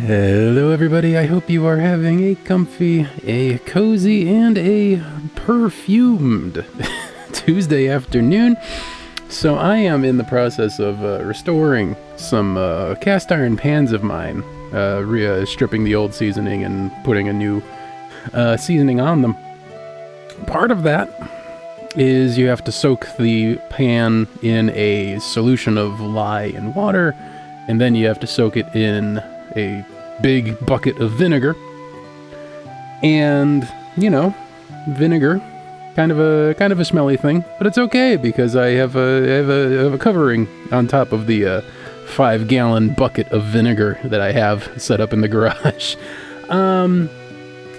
Hello everybody, I hope you are having a comfy, a cozy, and a perfumed Tuesday afternoon. So I am in the process of restoring some cast iron pans of mine, stripping the old seasoning and putting a new seasoning on them. Part of that is you have to soak the pan in a solution of lye and water, and then you have to soak it in a big bucket of vinegar. And vinegar, kind of a smelly thing, but it's okay because I have a covering on top of the 5-gallon bucket of vinegar that I have set up in the garage. And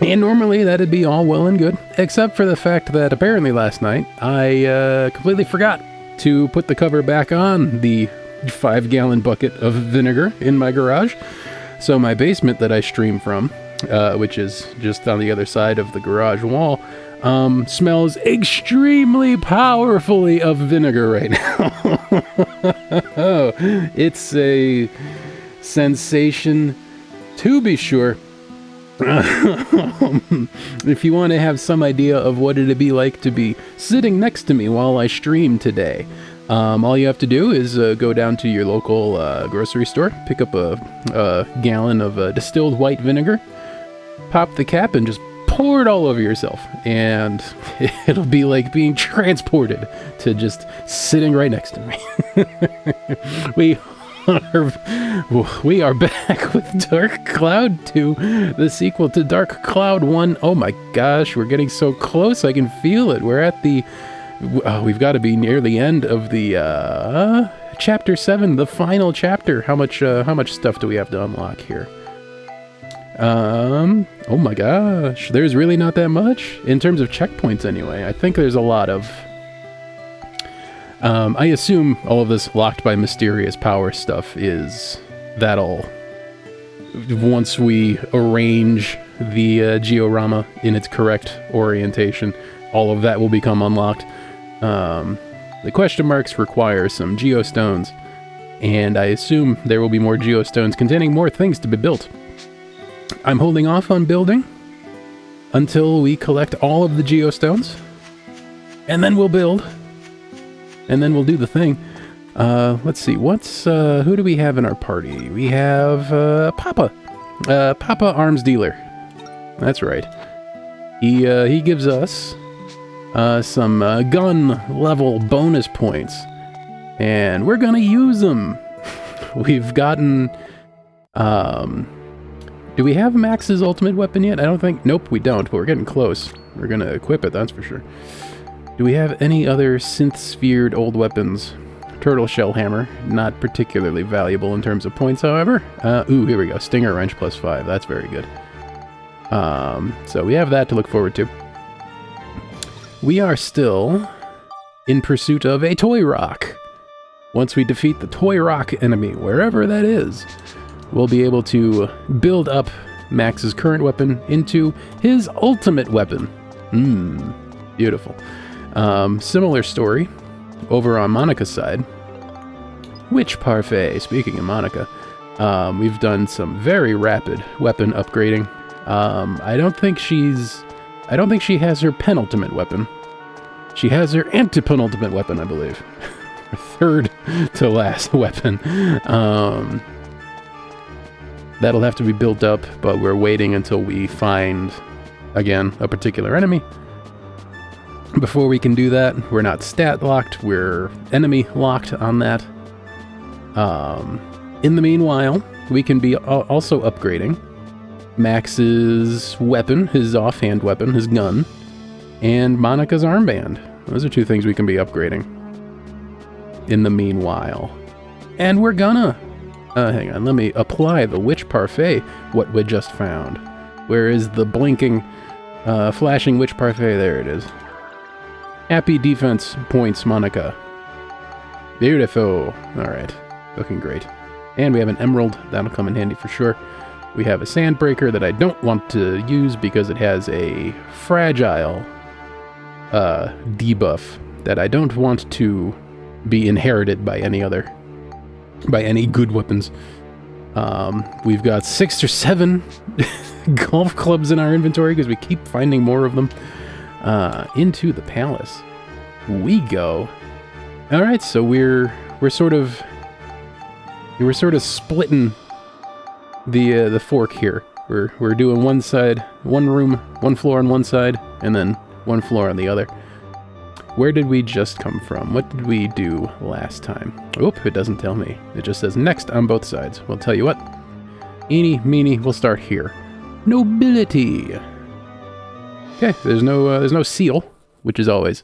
normally that'd be all well and good, except for the fact that apparently last night I completely forgot to put the cover back on the 5-gallon bucket of vinegar in my garage. So my basement that I stream from, which is just on the other side of the garage wall, smells extremely powerfully of vinegar right now. It's a sensation to be sure. If you want to have some idea of what it'd be like to be sitting next to me while I stream today, all you have to do is go down to your local grocery store, pick up a gallon of distilled white vinegar, pop the cap, and just pour it all over yourself. And it'll be like being transported to just sitting right next to me. We are back with Dark Cloud 2, the sequel to Dark Cloud 1. Oh my gosh, we're getting so close, I can feel it. We're at the... we've got to be near the end of the chapter 7, the final chapter. How much stuff do we have to unlock here? Oh my gosh, there's really not that much in terms of checkpoints anyway. I think there's a lot of I assume all of this locked by mysterious power stuff is that'll, once we arrange the georama in its correct orientation, all of that will become unlocked. The question marks require some geostones, and I assume there will be more geostones containing more things to be built. I'm holding off on building until we collect all of the geostones, and then we'll build, and then we'll do the thing. Let's see, who do we have in our party? We have Papa Arms Dealer. That's right. He gives us some gun level bonus points, and we're gonna use them. We've gotten do we have Max's ultimate weapon yet? I don't think. Nope, we don't, but we're getting close. We're gonna equip it, that's for sure. Do we have any other synth-sphered old weapons? Turtle shell hammer, not particularly valuable in terms of points, however. Ooh, here we go. Stinger wrench +5. That's very good. So we have that to look forward to. We are still in pursuit of a toy rock. Once we defeat the toy rock enemy, wherever that is, we'll be able to build up Max's current weapon into his ultimate weapon. Beautiful. Similar story over on Monica's side. Witch Parfait, speaking of Monica, we've done some very rapid weapon upgrading. I don't think she has her penultimate weapon. She has her antepenultimate weapon, I believe. Her third to last weapon. That'll have to be built up, but we're waiting until we find, again, a particular enemy. Before we can do that, we're not stat locked, we're enemy locked on that. In the meanwhile, we can be also upgrading Max's weapon, his offhand weapon, his gun, and Monica's armband. Those are two things we can be upgrading in the meanwhile. And we're gonna... hang on, let me apply the Witch Parfait, what we just found. Where is the blinking, flashing Witch Parfait? There it is. Happy defense points, Monica. Beautiful. Alright, looking great. And we have an emerald, that'll come in handy for sure. We have a sandbreaker that I don't want to use because it has a fragile debuff that I don't want to be inherited by any good weapons. We've got 6 or 7 golf clubs in our inventory because we keep finding more of them. Into the palace we go. All right, so we're sort of splitting the fork here. We're doing one side, one room, one floor on one side, and then one floor on the other. Where did we just come from? What did we do last time? Oop, it doesn't tell me. It just says next on both sides. We'll tell you what. Eeny, meeny, we'll start here. Nobility. Okay, there's no seal, which is always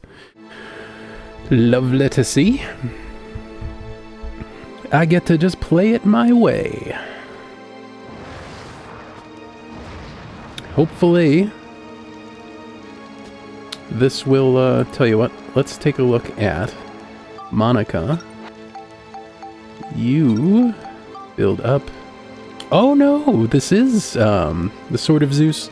lovely to see. I get to just play it my way. Hopefully, this will, tell you what, let's take a look at Monica. You build up. Oh no, this is, the Sword of Zeus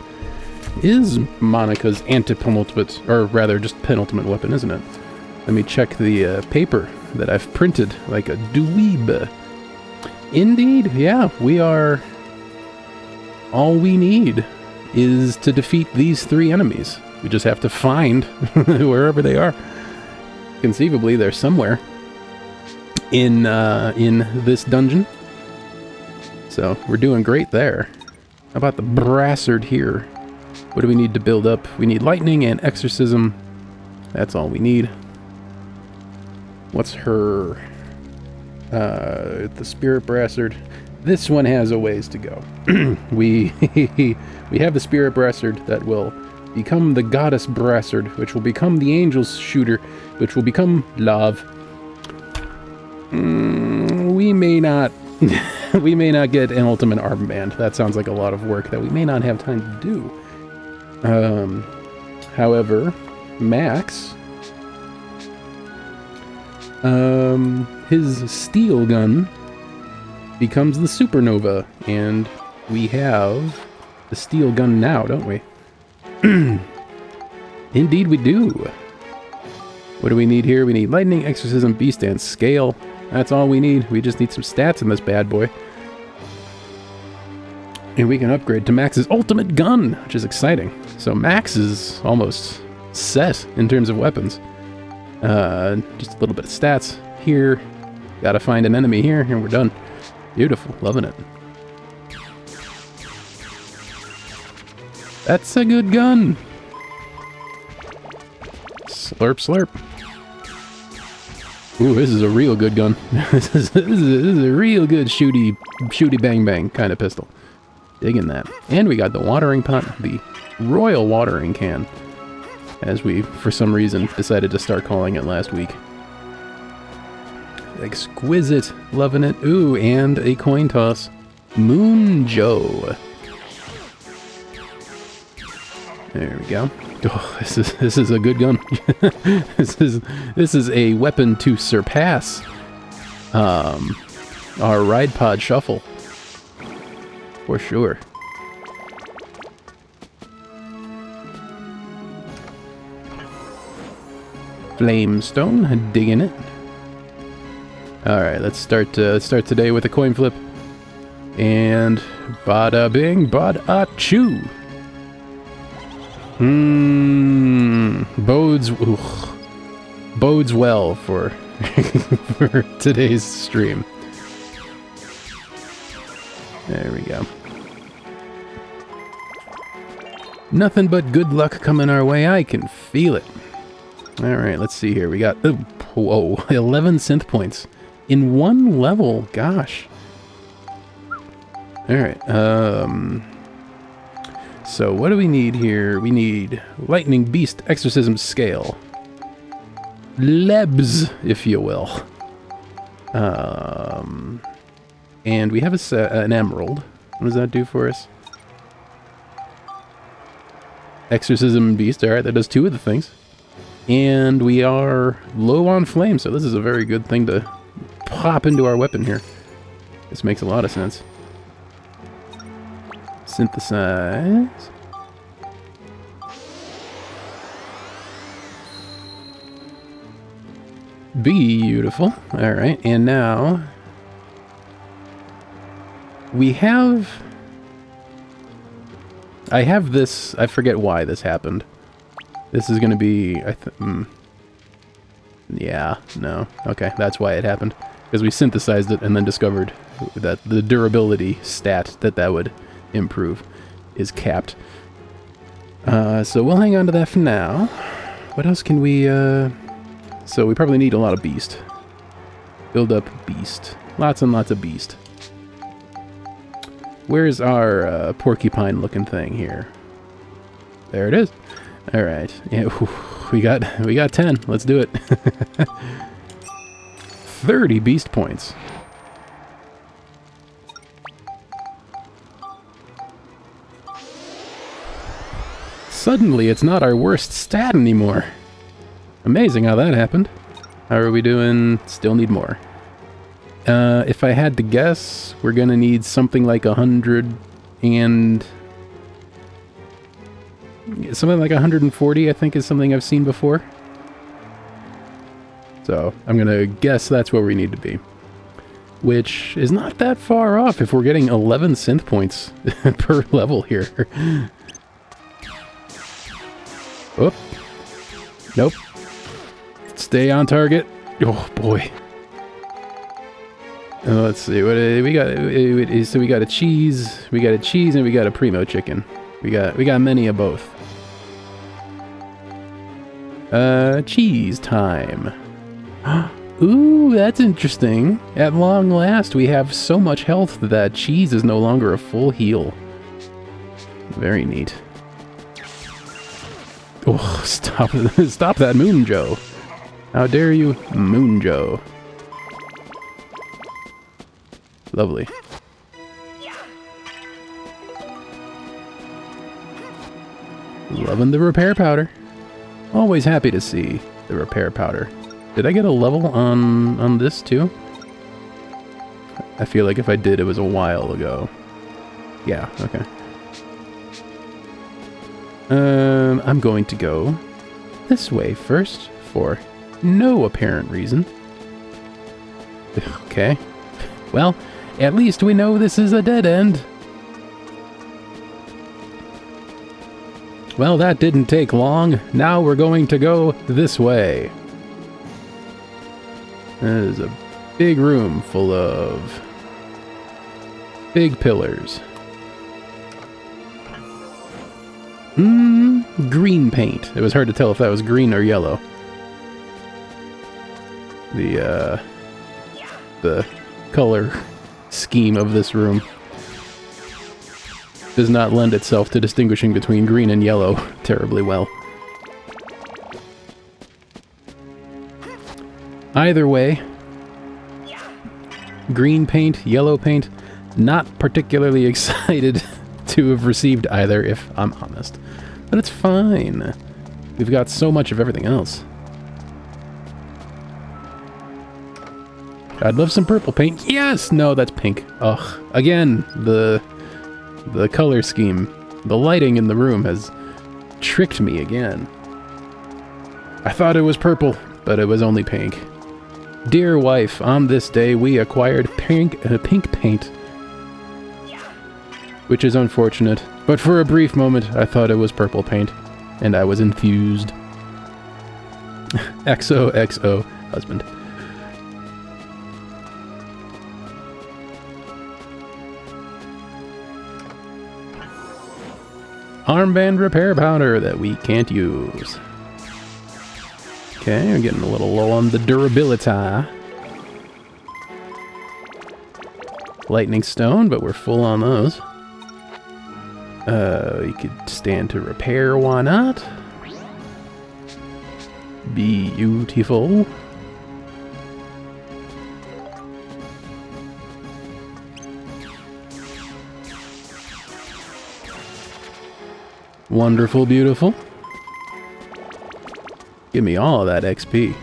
is Monica's anti-penultimate, or rather just penultimate weapon, isn't it? Let me check the paper that I've printed like a dweeb. Indeed, yeah, we are... All we need is to defeat these 3 enemies. We just have to find wherever they are. Conceivably, they're somewhere in this dungeon. So, we're doing great there. How about the brassard here? What do we need to build up? We need lightning and exorcism. That's all we need. What's her... the spirit brassard. This one has a ways to go. we have the spirit brassard that will become the goddess brassard, which will become the angel's shooter, which will become love. We may not we may not get an ultimate armband. That sounds like a lot of work that we may not have time to do. However, Max, his steel gun becomes the supernova, and we have the steel gun now, don't we? Indeed we do. What do we need here? We need lightning, exorcism, beast, and scale. That's all we need. We just need some stats in this bad boy. And we can upgrade to Max's ultimate gun, which is exciting. So Max is almost set in terms of weapons. Just a little bit of stats here. Gotta find an enemy here, and we're done. Beautiful. Loving it. That's a good gun. Slurp, slurp. Ooh, this is a real good gun. this is a real good shooty bang bang kind of pistol. Digging that. And we got the watering pot, the royal watering can, as we, for some reason, decided to start calling it last week. Exquisite. Loving it. Ooh, and a coin toss. Moon Joe. There we go. Oh, this is a good gun. this is a weapon to surpass our ride pod shuffle, for sure. Flamestone, digging it. All right, let's start today with a coin flip, and bada bing, bada choo. Bodes well for for today's stream. There we go. Nothing but good luck coming our way. I can feel it. All right, let's see here. We got 11 synth points in one level. Gosh. All right. So what do we need here? We need lightning, beast, exorcism, scale. Lebs, if you will. And we have an emerald. What does that do for us? Exorcism and beast. All right, that does 2 of the things. And we are low on flame, so this is a very good thing to pop into our weapon here. This makes a lot of sense. Synthesize. Beautiful. All right, and now we have... I have this... I forget why this happened. This is gonna be... Yeah, no. Okay, that's why it happened. Because we synthesized it and then discovered that the durability stat that would improve is capped. So we'll hang on to that for now. What else can we... So we probably need a lot of beast. Build up beast. Lots and lots of beast. Where's our porcupine-looking thing here? There it is. All right. Yeah, we got 10. Let's do it. 30 beast points. Suddenly, it's not our worst stat anymore. Amazing how that happened. How are we doing? Still need more. If I had to guess, we're gonna need something like 100 and... something like 140, I think, is something I've seen before. So, I'm gonna guess that's where we need to be. Which is not that far off if we're getting 11 synth points per level here. Oop. Nope. Stay on target. Oh, boy. Let's see, what we got? So we got a cheese, and we got a primo chicken. We got many of both. Cheese time. Ooh, that's interesting. At long last, we have so much health that cheese is no longer a full heal. Very neat. Oh, stop that, Moon Joe. How dare you, Moon Joe. Lovely. Loving the repair powder. Always happy to see the repair powder. Did I get a level on this too? I feel like if I did, it was a while ago. Yeah, okay. I'm going to go this way first for no apparent reason. Okay. Well, at least we know this is a dead end. Well, that didn't take long. Now we're going to go this way. There's a big room full of big pillars. Green paint. It was hard to tell if that was green or yellow. The color scheme of this room does not lend itself to distinguishing between green and yellow terribly well. Either way, green paint, yellow paint, not particularly excited to have received either, if I'm honest. But it's fine. We've got so much of everything else. I'd love some purple paint. Yes! No, that's pink. Ugh. Again, the color scheme, the lighting in the room has tricked me again. I thought it was purple, but it was only pink. Dear wife, on this day we acquired pink paint. Which is unfortunate, but for a brief moment I thought it was purple paint, and I was enthused. XOXO, husband. Armband repair powder that we can't use. Okay, we're getting a little low on the durability. Lightning stone, but we're full on those. You could stand to repair, why not? Beautiful. Wonderful, beautiful. Give me all of that XP.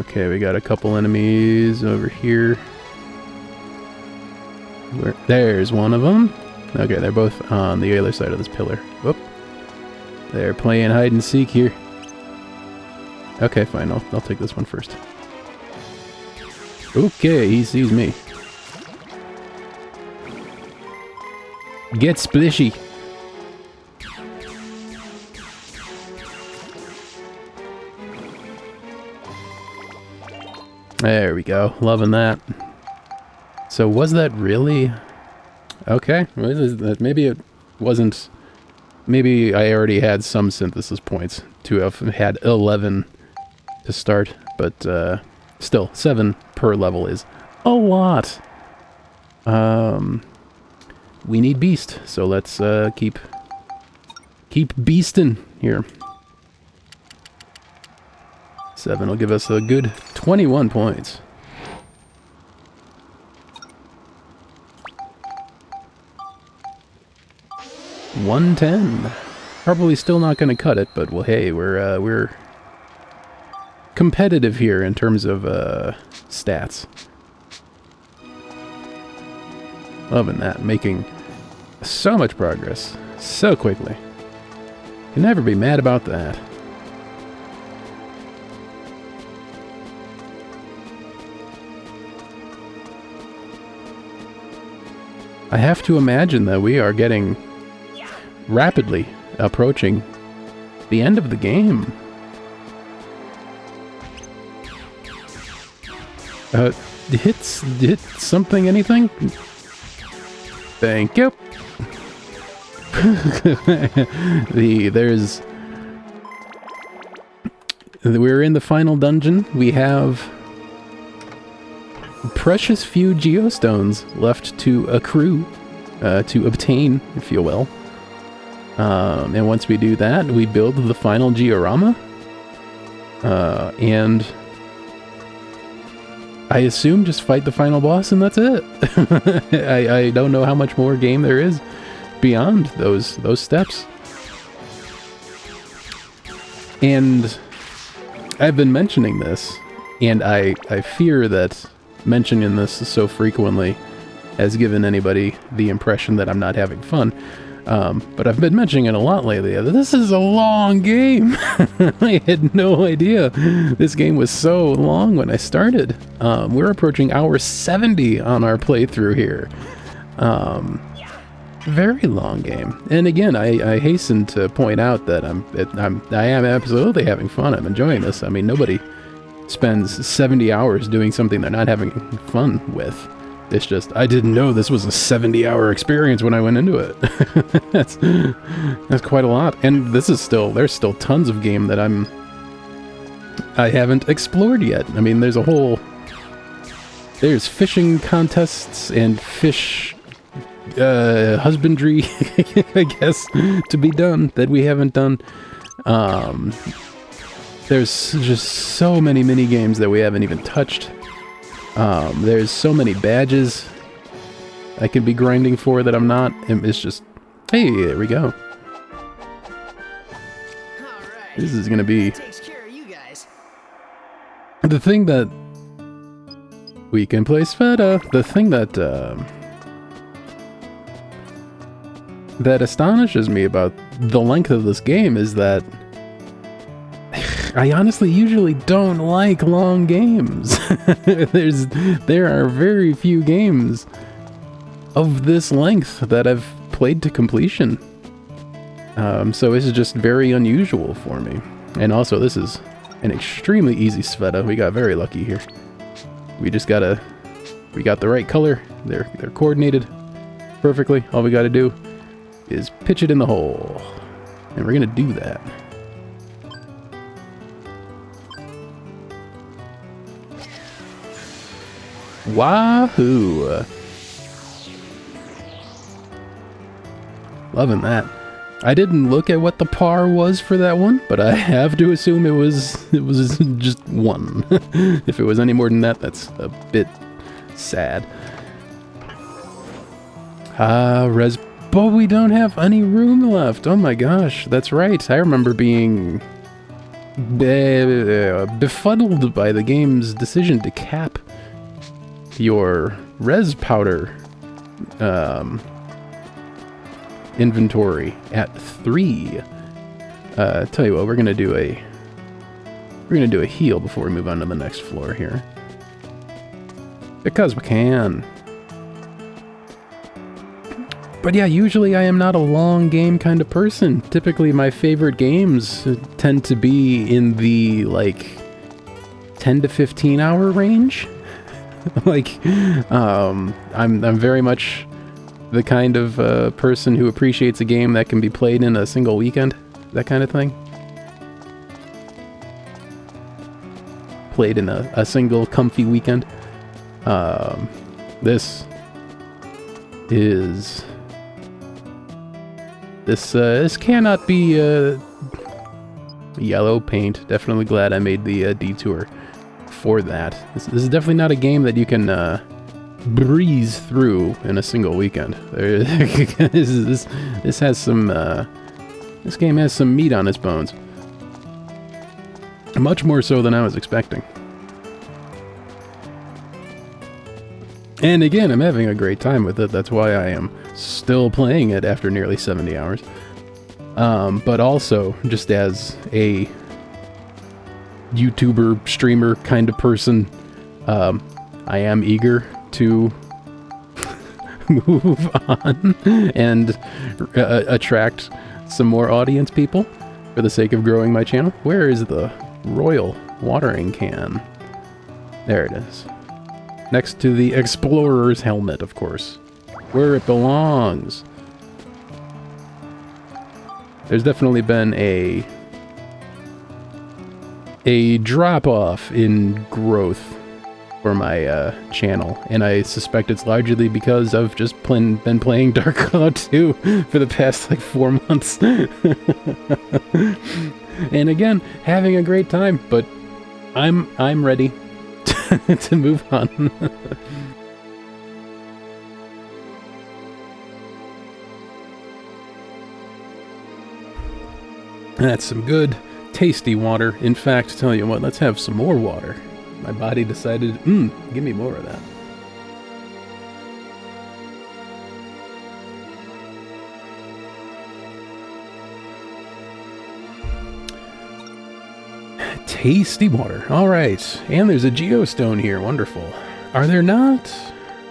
Okay, we got a couple enemies over here. There's one of them. Okay, they're both on the other side of this pillar. Whoop. They're playing hide and seek here. Okay, fine. I'll take this one first. Okay, he sees me. Get splishy. There we go. Loving that. So was that really... Okay. Maybe it wasn't... Maybe I already had some synthesis points to have had 11 to start. But still, 7 per level is a lot. We need beast. So let's keep beasting here. 7 will give us a good 21 points. $110. Probably still not going to cut it, but well, hey, we're competitive here in terms of stats. Loving that, making so much progress so quickly. Can never be mad about that. I have to imagine that we are getting rapidly approaching the end of the game. Hit something, anything? Thank you. We're in the final dungeon. We have precious few geostones left to accrue, to obtain, if you will. And once we do that, we build the final georama. And I assume just fight the final boss and that's it. I don't know how much more game there is beyond those steps. And I've been mentioning this, and I fear that mentioning this so frequently has given anybody the impression that I'm not having fun. But I've been mentioning it a lot lately. This is a long game. I had no idea this game was so long when I started. We're approaching hour 70 on our playthrough here. Very long game. And again, I hasten to point out that I am absolutely having fun. I'm enjoying this. I mean, nobody spends 70 hours doing something they're not having fun with. It's just, I didn't know this was a 70-hour experience when I went into it. That's quite a lot. And this is there's still tons of game that I haven't explored yet. I mean, there's fishing contests and fish husbandry, I guess, to be done that we haven't done. There's just so many mini games that we haven't even touched. There's so many badges I could be grinding for that I'm not. It's just, hey, there we go. This is gonna be the thing that we can play Sveta. The thing that that astonishes me about the length of this game is that I honestly usually don't like long games. There are very few games of this length that I've played to completion. So this is just very unusual for me. And also, this is an extremely easy Sveta. We got very lucky here. We got the right color. They're coordinated perfectly. All we gotta do is pitch it in the hole. And we're gonna do that. Wahoo! Loving that. I didn't look at what the par was for that one, but I have to assume it was just 1. If it was any more than that, that's a bit sad. But we don't have any room left. Oh my gosh, that's right. I remember being befuddled by the game's decision to cap your res powder inventory at 3. Tell you what, we're gonna do a heal before we move on to the next floor here, because we can. But yeah, usually I am not a long game kind of person. Typically my favorite games tend to be in the, like, 10 to 15 hour range. Like, I'm very much the kind of person who appreciates a game that can be played in a single weekend. That kind of thing. Played in a single comfy weekend. This cannot be yellow paint. Definitely glad I made the detour for that. This is definitely not a game that you can breeze through in a single weekend. This has some this game has some meat on its bones. Much more so than I was expecting. And again, I'm having a great time with it. That's why I am still playing it after nearly 70 hours. But also, just as a YouTuber, streamer kind of person, I am eager to move on and attract some more audience people for the sake of growing my channel. Where is the royal watering can? There it is. Next to the explorer's helmet, of course. Where it belongs. There's definitely been a drop-off in growth for my channel, and I suspect it's largely because I've just been playing Dark Cloud 2 for the past, like, 4 months. And again, having a great time, but I'm ready to move on. That's some good, tasty water. In fact, tell you what, let's have some more water. My body decided, give me more of that. Tasty water. All right. And there's a geostone here. Wonderful. Are there not...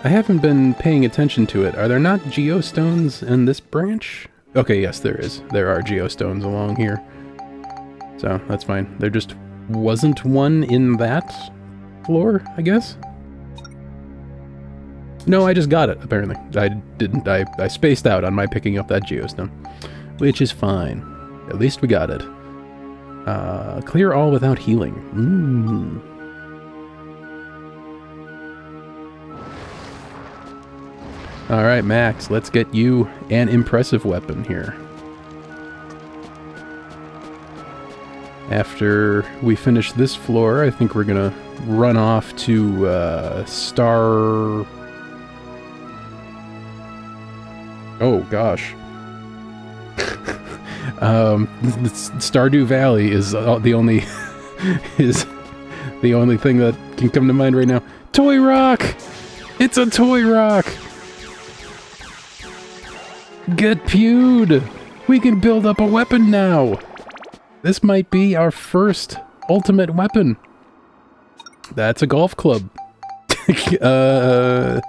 I haven't been paying attention to it. Are there not geostones in this branch? Okay, yes, there is. There are geostones along here. So, that's fine. There just wasn't one in that floor, I guess? No, I just got it, apparently. I didn't. I spaced out on my picking up that geostone. Which is fine. At least we got it. Clear all without healing. Alright, Max, let's get you an impressive weapon here. After we finish this floor, I think we're gonna run off to, Star... Oh, gosh. Stardew Valley is the only thing that can come to mind right now. Toy Rock! It's a Toy Rock! Get pewed! We can build up a weapon now! This might be our first ultimate weapon. That's a golf club. There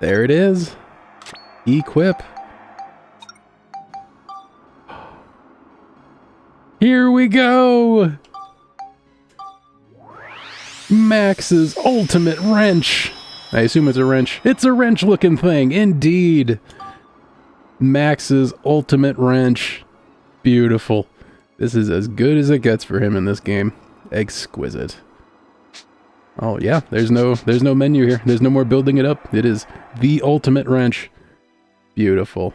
it is. Equip. Here we go! Max's ultimate wrench. I assume it's a wrench. It's a wrench-looking thing, indeed. Max's ultimate wrench. Beautiful. This is as good as it gets for him in this game. Exquisite. Oh yeah, there's no menu here. There's no more building it up. It is the ultimate wrench. Beautiful.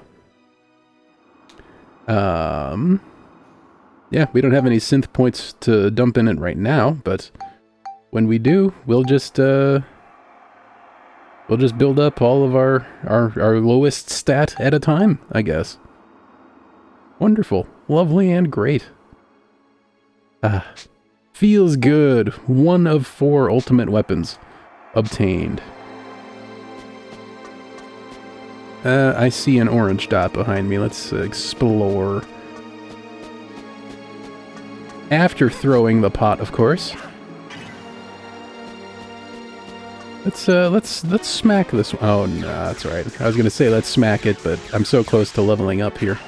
Yeah, we don't have any synth points to dump in it right now, but when we do, we'll just build up all of our lowest stat at a time, I guess. Wonderful. Lovely and great. Feels good. 1 of 4 ultimate weapons obtained. I see an orange dot behind me. Let's explore. After throwing the pot, of course. Let's smack this one. Oh no, that's right. I was gonna say let's smack it, but I'm so close to leveling up here.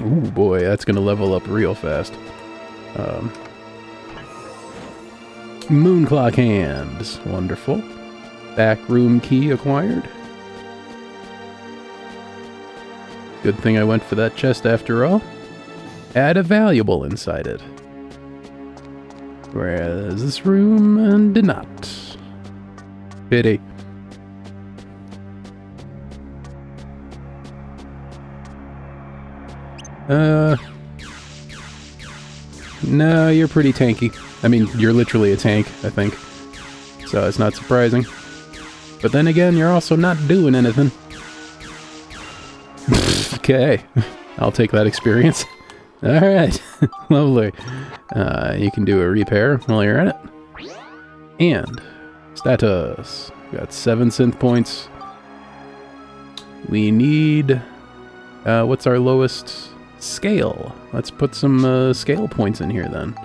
Ooh boy, that's gonna level up real fast. Moon clock hands, wonderful. Back room key acquired. Good thing I went for that chest after all. Add a valuable inside it. Whereas this room did not. Pity. No, you're pretty tanky. I mean, you're literally a tank, I think. So it's not surprising. But then again, you're also not doing anything. Okay, I'll take that experience. Alright, lovely. You can do a repair while you're at it. And status. Got 7 synth points. We need... what's our lowest scale? Let's put some scale points in here then.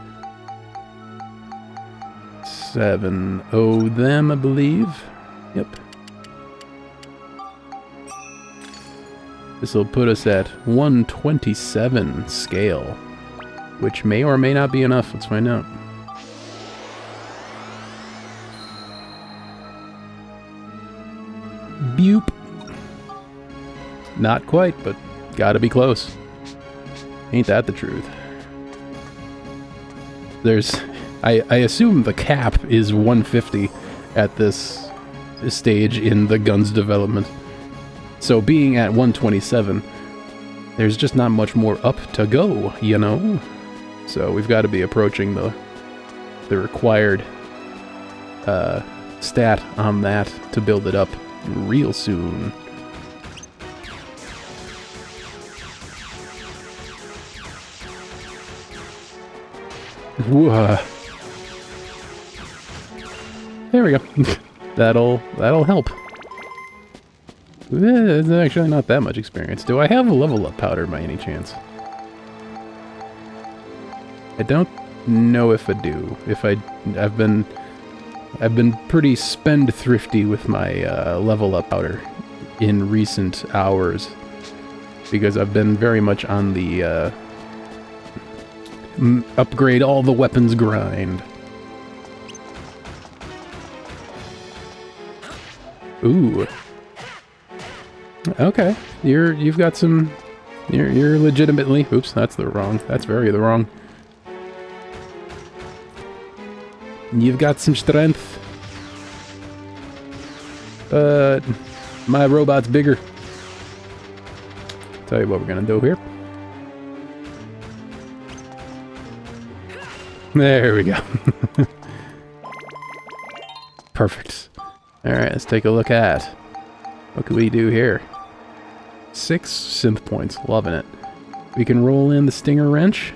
7 owe them, I believe. Yep. This will put us at 127 scale, which may or may not be enough. Let's find out. Boop. Not quite, but gotta be close. Ain't that the truth? There's... I assume the cap is 150 at this stage in the gun's development. So being at 127, there's just not much more up to go, you know? So we've got to be approaching the required stat on that to build it up real soon. Whoa. There we go. That'll help. It's actually not that much experience. Do I have a level up powder by any chance? I don't know if I do. I've been pretty spendthrifty with my level up powder in recent hours because I've been very much on the upgrade all the weapons grind. Ooh. Okay, you've got some. You're legitimately. Oops, that's the wrong. That's very the wrong. You've got some strength, but my robot's bigger. Tell you what we're gonna do here. There we go. Perfect. All right, let's take a look at what can we do here. 6 synth points, loving it. We can roll in the stinger wrench.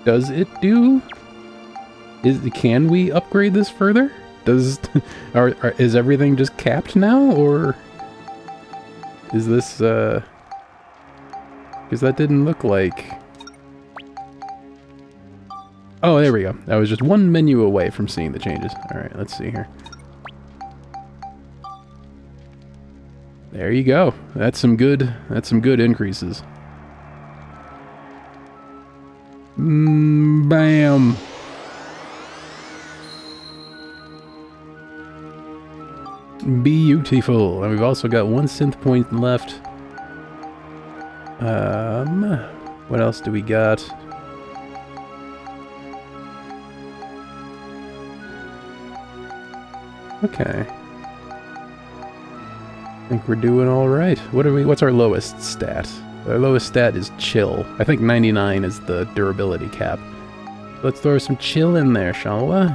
Does it do? Can we upgrade this further? Is everything just capped now, or is this because that didn't look like... Oh, there we go. I was just one menu away from seeing the changes. Alright, let's see here. There you go. That's some good increases. Bam! Beautiful. And we've also got 1 synth point left. What else do we got? Okay. I think we're doing all right. What's our lowest stat? Our lowest stat is chill. I think 99 is the durability cap. Let's throw some chill in there, shall we?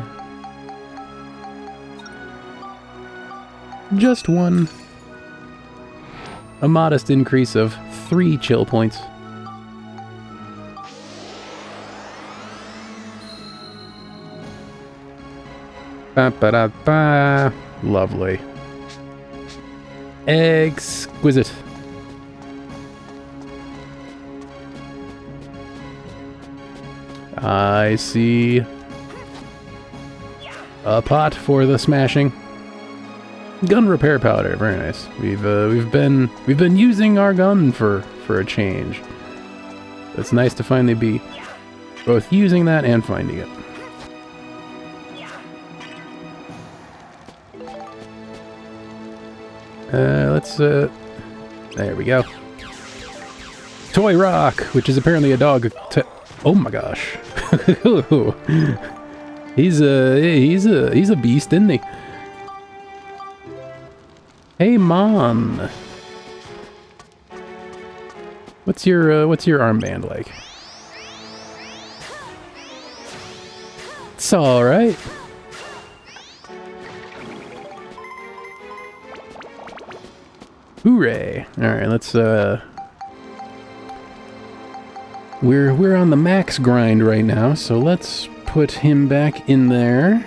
Just 1. A modest increase of 3 chill points. Ba-ba-da-ba. Lovely. Exquisite. I see a pot for the smashing. Gun repair powder, very nice. We've been using our gun for a change. It's nice to finally be both using that and finding it. There we go. Toy Rock, which is apparently a dog. Oh my gosh. He's a beast, isn't he? Hey, Mon. What's your armband like? It's all right. Hooray! All right, let's we're on the max grind right now, so let's put him back in there.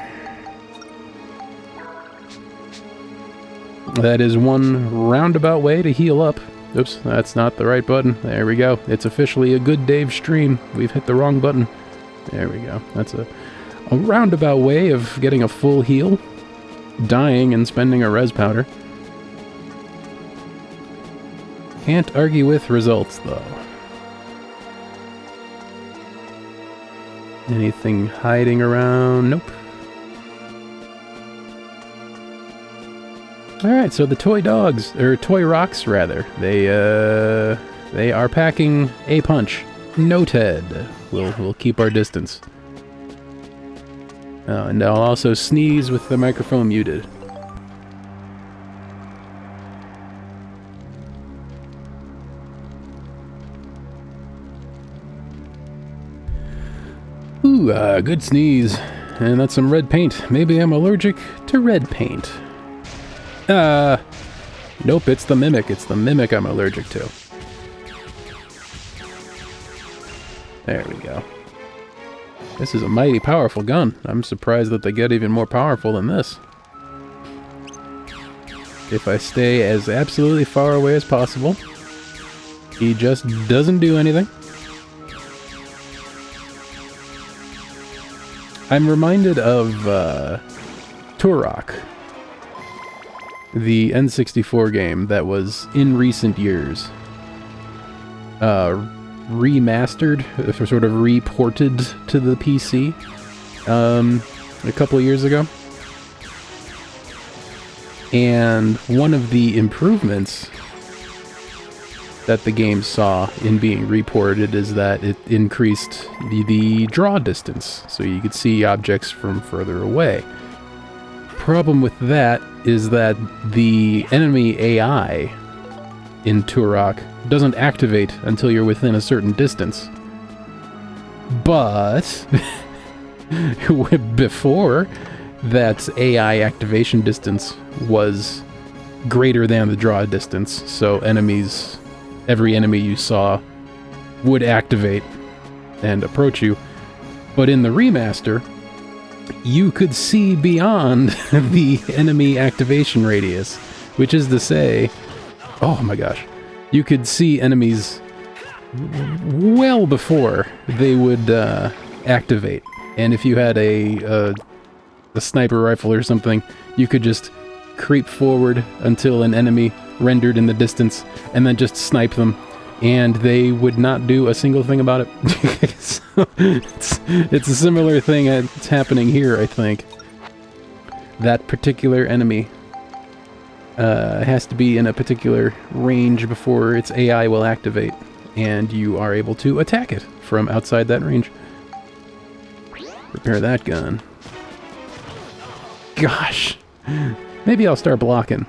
That is one roundabout way to heal up. Oops, that's not the right button. There we go. It's officially a good Dave stream. We've hit the wrong button. There we go. That's a roundabout way of getting a full heal. Dying and spending a res powder. Can't argue with results, though. Anything hiding around? Nope. Alright, so the toy dogs, or toy rocks, rather, they are packing a punch. Noted. We'll keep our distance. And I'll also sneeze with the microphone muted. Ooh, good sneeze. And that's some red paint. Maybe I'm allergic to red paint. Nope, it's the Mimic. It's the Mimic I'm allergic to. There we go. This is a mighty powerful gun. I'm surprised that they get even more powerful than this. If I stay as absolutely far away as possible, he just doesn't do anything. I'm reminded of Turok, the N64 game that was in recent years remastered, or sort of reported to the PC a couple of years ago. And one of the improvements that the game saw in being reported is that it increased the draw distance, so you could see objects from further away. Problem with that is that the enemy AI in Turok doesn't activate until you're within a certain distance. But before, that AI activation distance was greater than the draw distance, so every enemy you saw would activate and approach you. But in the remaster, you could see beyond the enemy activation radius, which is to say, oh my gosh, you could see enemies well before they would activate. And if you had a sniper rifle or something, you could just creep forward until an enemy rendered in the distance, and then just snipe them, and they would not do a single thing about it. So it's a similar thing that's happening here, I think. That particular enemy has to be in a particular range before its AI will activate, and you are able to attack it from outside that range. Repair that gun. Gosh. Maybe I'll start blocking.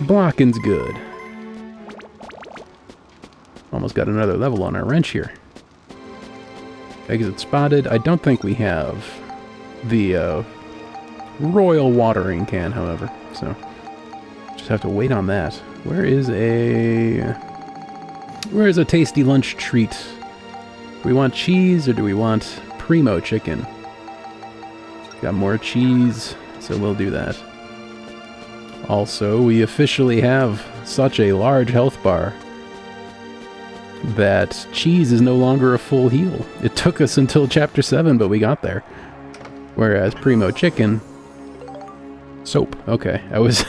Blocking's good. Almost got another level on our wrench here. Exit spotted. I don't think we have the royal watering can, however, so just have to wait on that. Where is a tasty lunch treat? Do we want cheese or do we want primo chicken? Got more cheese. So we'll do that. Also, we officially have such a large health bar that cheese is no longer a full heal. It took us until chapter 7, but we got there. Whereas Primo Chicken... Soap. Okay. I was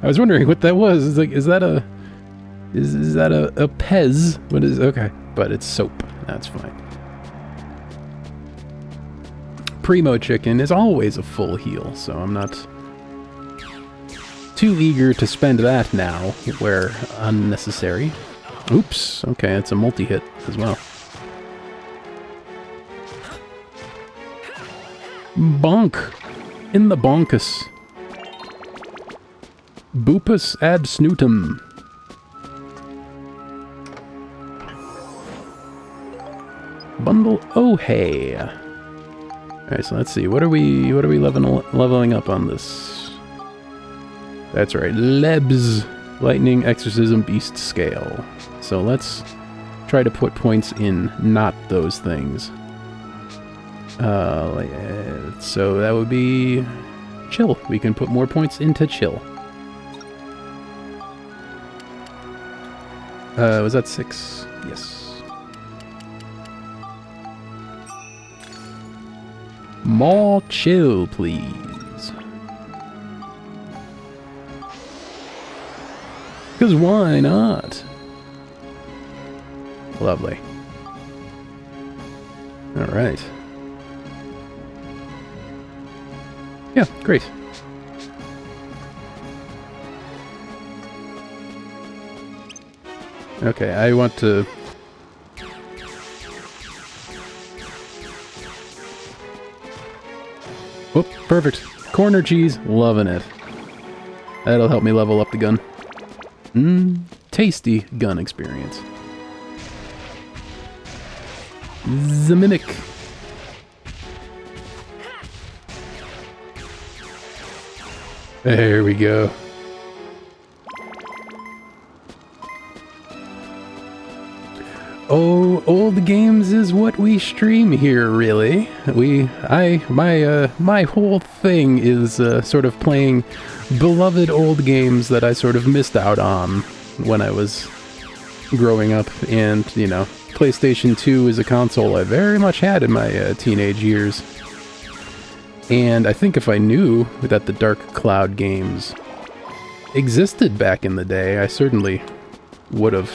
wondering what that was. It's like, is that a Pez? What is... Okay. But it's soap. That's fine. Primo Chicken is always a full heal, so I'm not too eager to spend that now, where unnecessary. Oops, okay, it's a multi-hit as well. Bonk! In the bonkus. Boopus ad snootum. Bundle oh hey. Alright, so let's see. What are we leveling up on this? That's right, Lebs. Lightning, Exorcism, Beast Scale. So let's try to put points in not those things. So that would be Chill. We can put more points into Chill. Was that 6? Yes. More Chill, please. Because why not? Lovely. Alright. Yeah, great. Okay, I want to... Whoop, perfect. Corner cheese, loving it. That'll help me level up the gun. Tasty gun experience. The Mimic. There we go. Oh, old games is what we stream here, really. My whole thing is sort of playing beloved old games that I sort of missed out on when I was growing up, and, you know, PlayStation 2 is a console I very much had in my teenage years. And I think if I knew that the Dark Cloud games existed back in the day, I certainly would have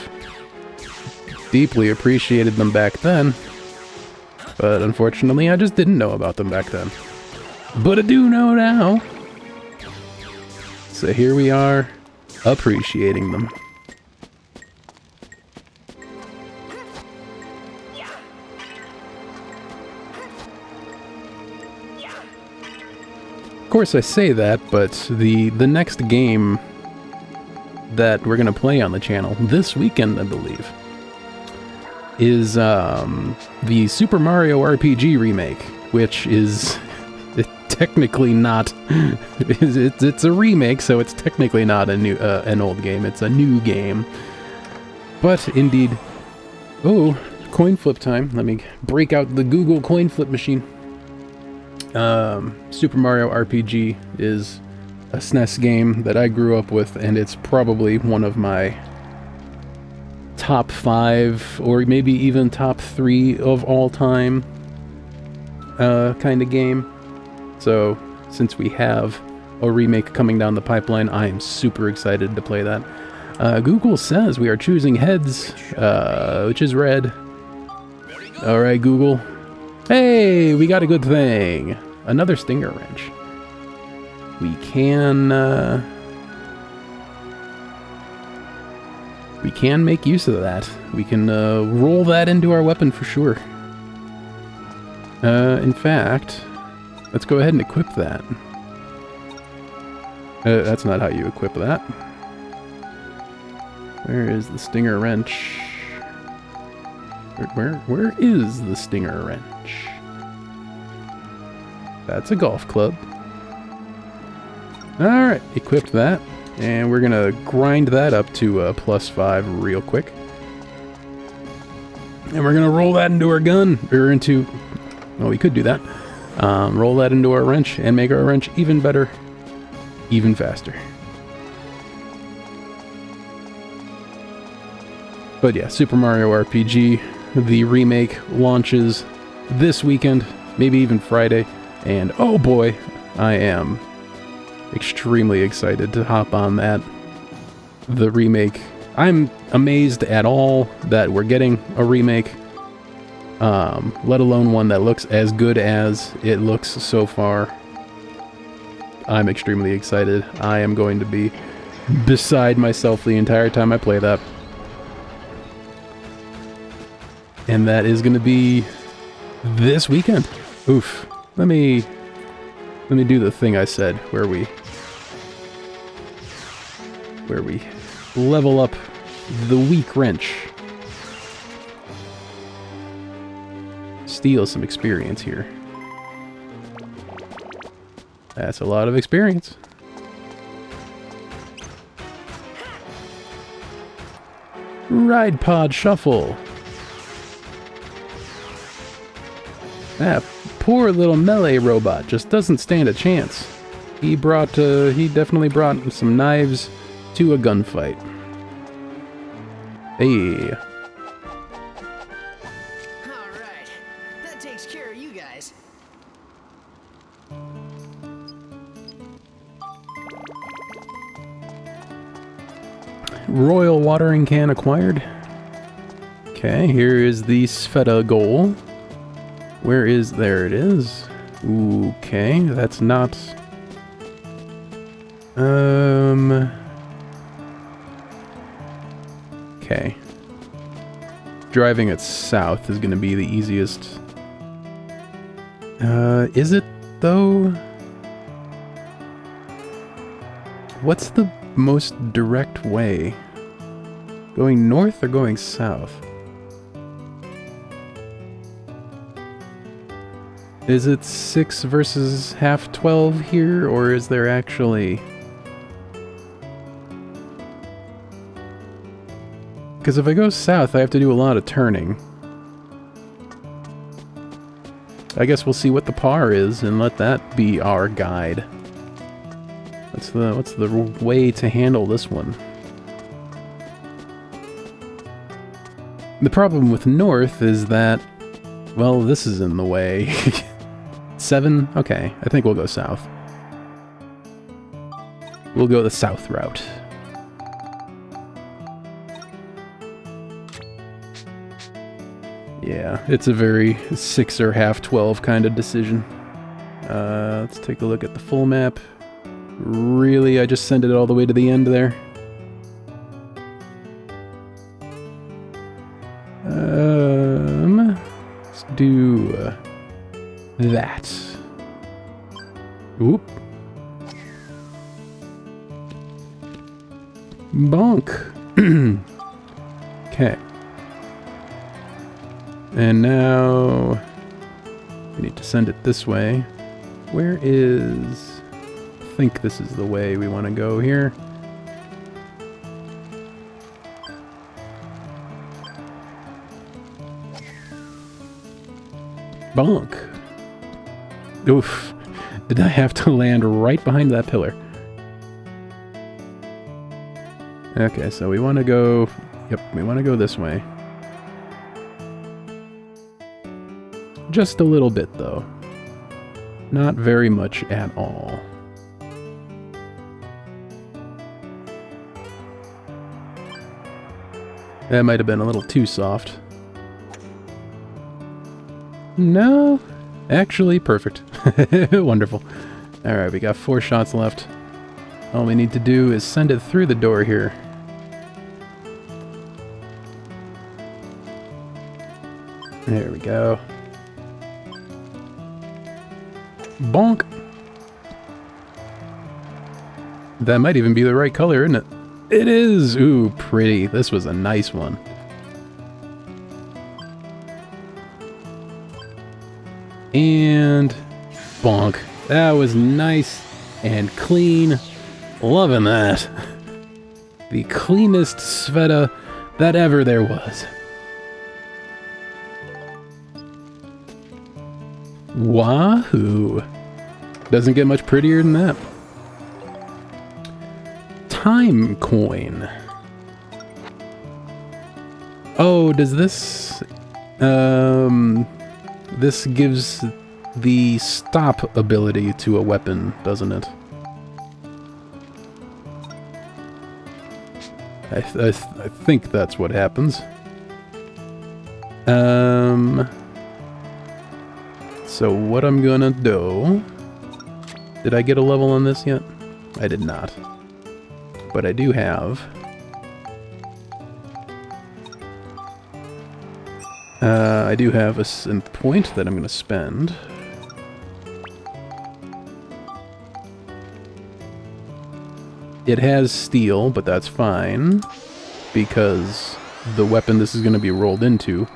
deeply appreciated them back then. But unfortunately, I just didn't know about them back then. But I do know now. So here we are, appreciating them. Of course I say that, but the next game that we're going to play on the channel this weekend, I believe, is the Super Mario RPG remake, which is technically not... it's a remake, so it's technically not a new an old game. It's a new game. But indeed... Oh, coin flip time. Let me break out the Google coin flip machine. Super Mario RPG is a SNES game that I grew up with, and it's probably one of my top 5 or maybe even top 3 of all time kind of game. So since we have a remake coming down the pipeline, I am super excited to play that. Google says we are choosing heads, which is red. Alright, Google. Hey, we got a good thing. Another stinger wrench. We can make use of that. We can roll that into our weapon for sure. In fact, let's go ahead and equip that. That's not how you equip that. Where is the stinger wrench? Where is the stinger wrench? That's a golf club. Alright, equipped that. And we're gonna grind that up to +5 real quick. And we're gonna roll that into our gun, or into... Well, we could do that. roll that into our wrench and make our wrench even better, even faster. But yeah, Super Mario RPG, the remake, launches this weekend, maybe even Friday, and oh boy, I am extremely excited to hop on that. The remake. I'm amazed at all that we're getting a remake, let alone one that looks as good as it looks so far. I'm extremely excited. I am going to be beside myself the entire time I play that. And that is going to be this weekend. Oof. Let me do the thing I said where we level up the weak wrench. Steal some experience here. That's a lot of experience. Ride Pod Shuffle. That poor little melee robot just doesn't stand a chance. He definitely brought some knives to a gunfight. Hey. Alright, that takes care of you guys. Royal watering can acquired. Okay, here is the Sveta goal. There it is. Okay, that's not... Okay. Driving it south is gonna be the easiest. Is it, though? What's the most direct way? Going north or going south? Is it 6 versus half 12 here, or is there actually... Because if I go south, I have to do a lot of turning. I guess we'll see what the par is, and let that be our guide. What's the way to handle this one? The problem with north is that... Well, this is in the way. 7? Okay, I think we'll go south. We'll go the south route. Yeah, it's a very 6 or half 12 kind of decision. Let's take a look at the full map. Really, I just sent it all the way to the end there. Let's do that. Oop. Bonk. Okay. And now we need to send it this way. Where is... I think this is the way we want to go here. Bonk. Oof. Did I have to land right behind that pillar? Okay, so we want to go... Yep, we want to go this way. Just a little bit, though. Not very much at all. That might have been a little too soft. No, actually perfect. Wonderful. Alright, we got 4 shots left. All we need to do is send it through the door here. There we go. Bonk! That might even be the right color, isn't it? It is! Ooh, pretty. This was a nice one. And... bonk. That was nice and clean. Loving that. The cleanest Sveta that ever there was. Wahoo! Doesn't get much prettier than that. Time coin. Oh, does this... this gives the stop ability to a weapon, doesn't it? I think that's what happens. So what I'm gonna do... Did I get a level on this yet? I did not. But I do have... I do have a synth point that I'm gonna spend. It has steel, but that's fine, because the weapon this is going to be rolled into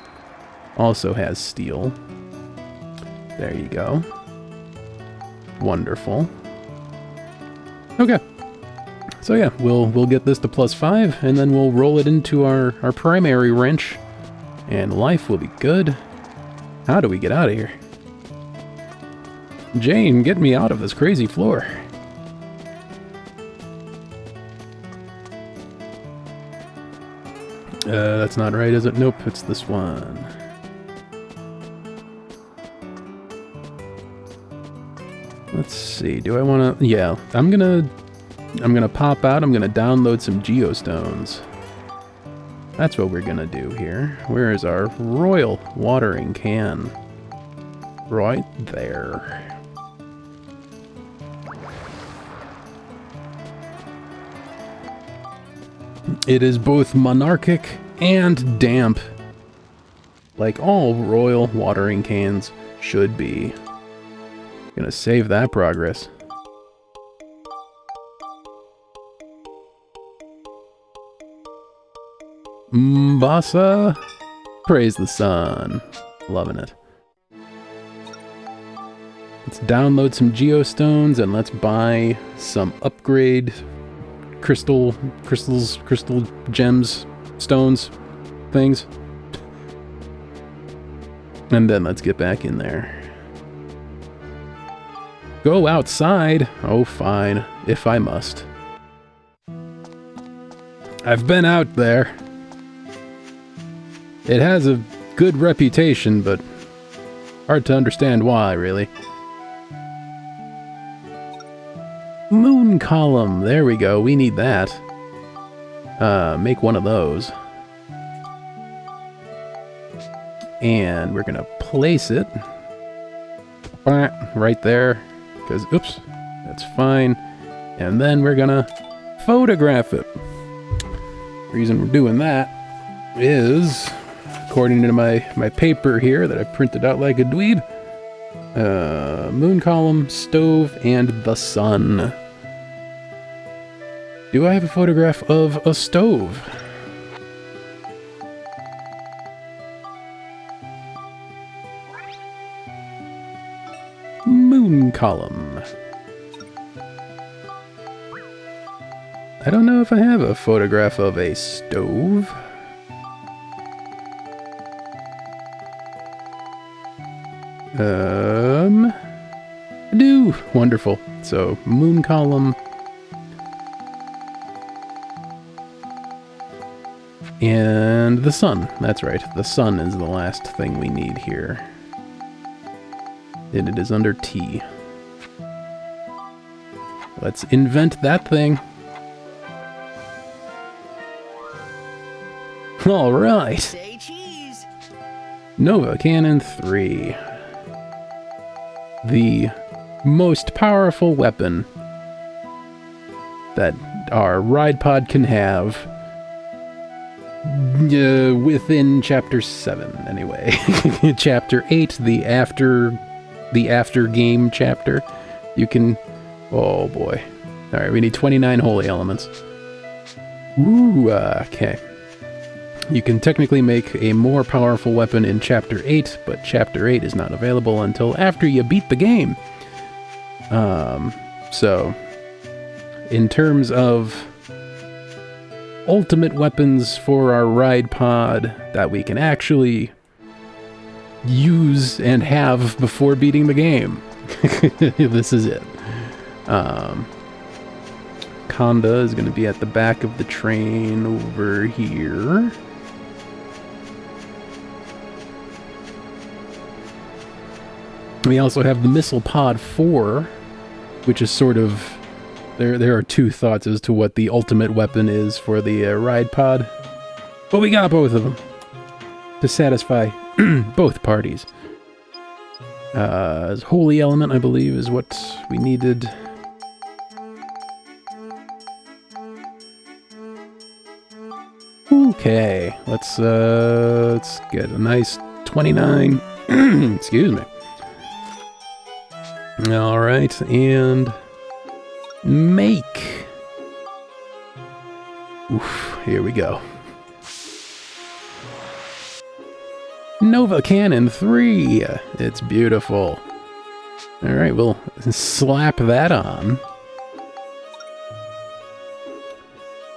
also has steel. There you go. Wonderful. Okay. So yeah, we'll get this to +5, and then we'll roll it into our primary wrench, and life will be good. How do we get out of here? Jane, get me out of this crazy floor. That's not right, is it? Nope, it's this one. Let's see, do I want to... Yeah, I'm gonna pop out, I'm gonna download some geostones. That's what we're gonna do here. Where is our royal watering can? Right there. It is both monarchic and damp, like all royal watering cans should be. Gonna save that progress. Mbasa, praise the sun. Loving it. Let's download some geostones and let's buy some upgrade crystal gems, stones, things. And then let's get back in there. Go outside? Oh, fine, if I must. I've been out there. It has a good reputation, but hard to understand why, really. Moon column, there we go, we need that. Make one of those. And we're gonna place it right there, because, oops, that's fine. And then we're gonna photograph it. The reason we're doing that is, according to my paper here that I printed out like a dweeb, moon column, stove, and the sun. Do I have a photograph of a stove? Moon column. I don't know if I have a photograph of a stove. I do. Wonderful. So, moon column. And the sun. That's right. The sun is the last thing we need here. And it is under T. Let's invent that thing. All right. Say cheese. Nova Cannon 3. The most powerful weapon that our ride pod can have within chapter 7 anyway. Chapter 8, the after game chapter. You can, oh boy. All right, we need 29 holy elements. Ooh, okay. You can technically make a more powerful weapon in Chapter 8, but Chapter 8 is not available until after you beat the game. So, in terms of ultimate weapons for our ride pod that we can actually use and have before beating the game. This is it. Conda is going to be at the back of the train over here. We also have the Missile Pod 4, which is sort of... There are two thoughts as to what the ultimate weapon is for the ride pod. But we got both of them to satisfy both parties. Holy Element, I believe, is what we needed. Okay, let's get a nice 29. Excuse me. All right, and make. Oof, here we go. Nova Cannon 3. It's beautiful. All right, we'll slap that on.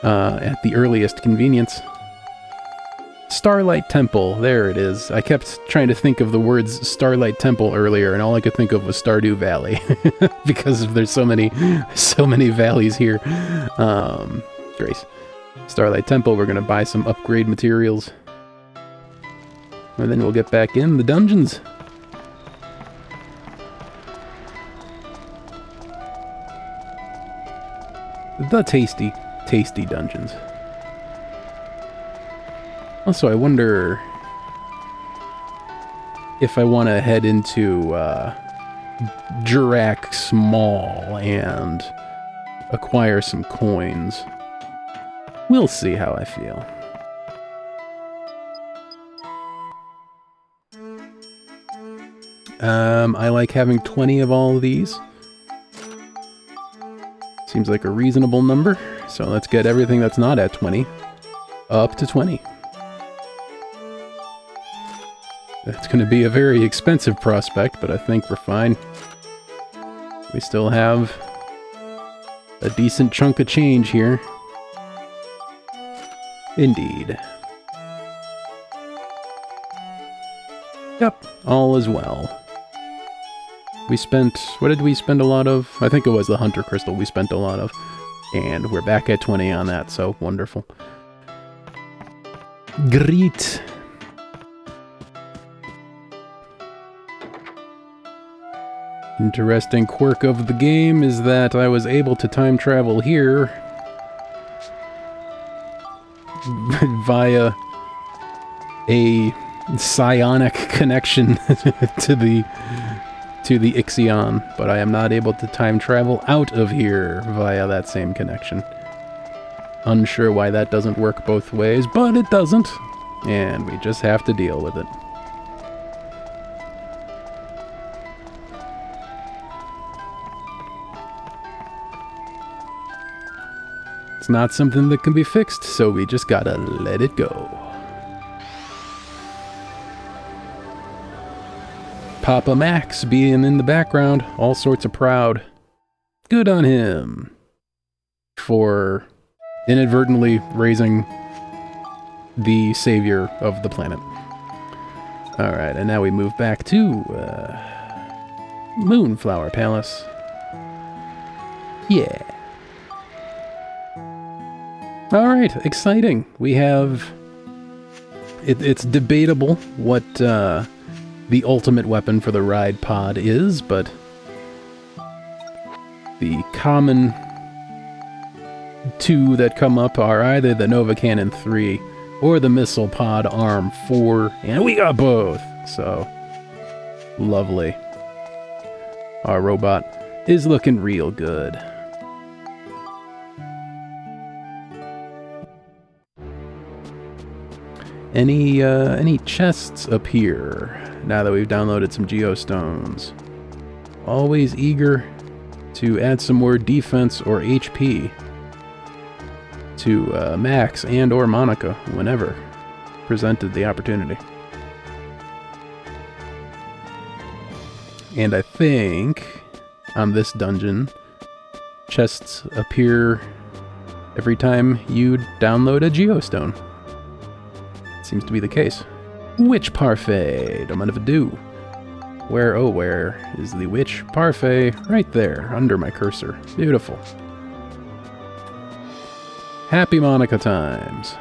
At the earliest convenience. Starlight Temple, there it is. I kept trying to think of the words Starlight Temple earlier, and all I could think of was Stardew Valley, because there's so many valleys here. Grace. Starlight Temple, we're gonna buy some upgrade materials. And then we'll get back in the dungeons. The tasty dungeons. Also, I wonder if I want to head into Jurac Mall and acquire some coins. We'll see how I feel. I like having 20 of all of these. Seems like a reasonable number. So let's get everything that's not at 20 up to 20. That's going to be a very expensive prospect, but I think we're fine. We still have a decent chunk of change here. Indeed. Yep, all is well. We spent... what did we spend a lot of? I think it was the Hunter Crystal we spent a lot of. And we're back at 20 on that, so wonderful. Great. Interesting quirk of the game is that I was able to time travel here via a psionic connection to the Ixion, but I am not able to time travel out of here via that same connection. Unsure why that doesn't work both ways, but it doesn't, and we just have to deal with it. It's not something that can be fixed, so we just gotta let it go. Papa Max being in the background, all sorts of proud. Good on him for inadvertently raising the savior of the planet. Alright, and now we move back to Moonflower Palace. Yeah. Alright, exciting. We have... It's debatable what the ultimate weapon for the ride pod is, but the common two that come up are either the Nova Cannon 3 or the Missile Pod Arm 4, and we got both, so lovely. Our robot is looking real good. Any chests up here now that we've downloaded some geostones? Always eager to add some more defense or HP to Max and or Monica whenever presented the opportunity. And I think on this dungeon, chests appear every time you download a geostone. Seems to be the case. Witch parfait. Don't mind if I do. Where, oh, where is the witch parfait? Right there, under my cursor. Beautiful. Happy Monica times.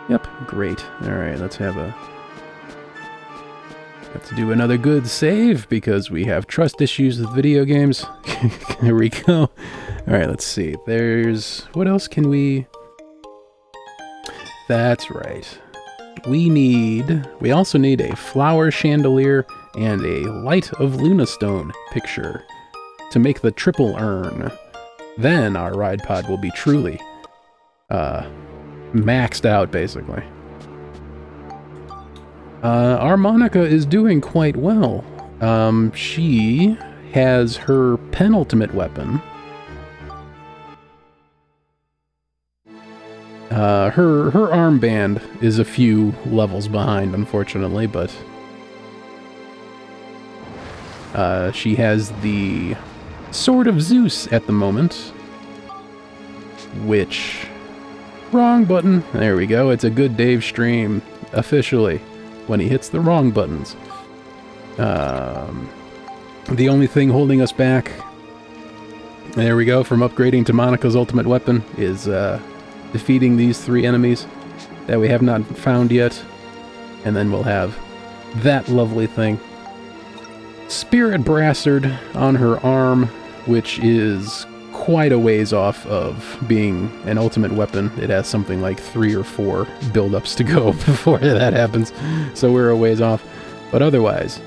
Yep, great. Alright, let's do another good save because we have trust issues with video games. There we go. Alright, let's see. What else can we... That's right. We also need a flower chandelier and a Light of Lunastone picture to make the triple urn. Then our ride pod will be truly maxed out, basically. Our Monica is doing quite well. She has her penultimate weapon. Her armband is a few levels behind, unfortunately, but she has the Sword of Zeus at the moment, which... Wrong button. There we go. It's a good Dave stream, officially, when he hits the wrong buttons. The only thing holding us back, there we go, from upgrading to Monica's ultimate weapon is defeating these 3 enemies that we have not found yet, and then we'll have that lovely thing. Spirit Brassard on her arm, which is quite a ways off of being an ultimate weapon. It has something like 3 or 4 build-ups to go before that happens, so we're a ways off. But otherwise,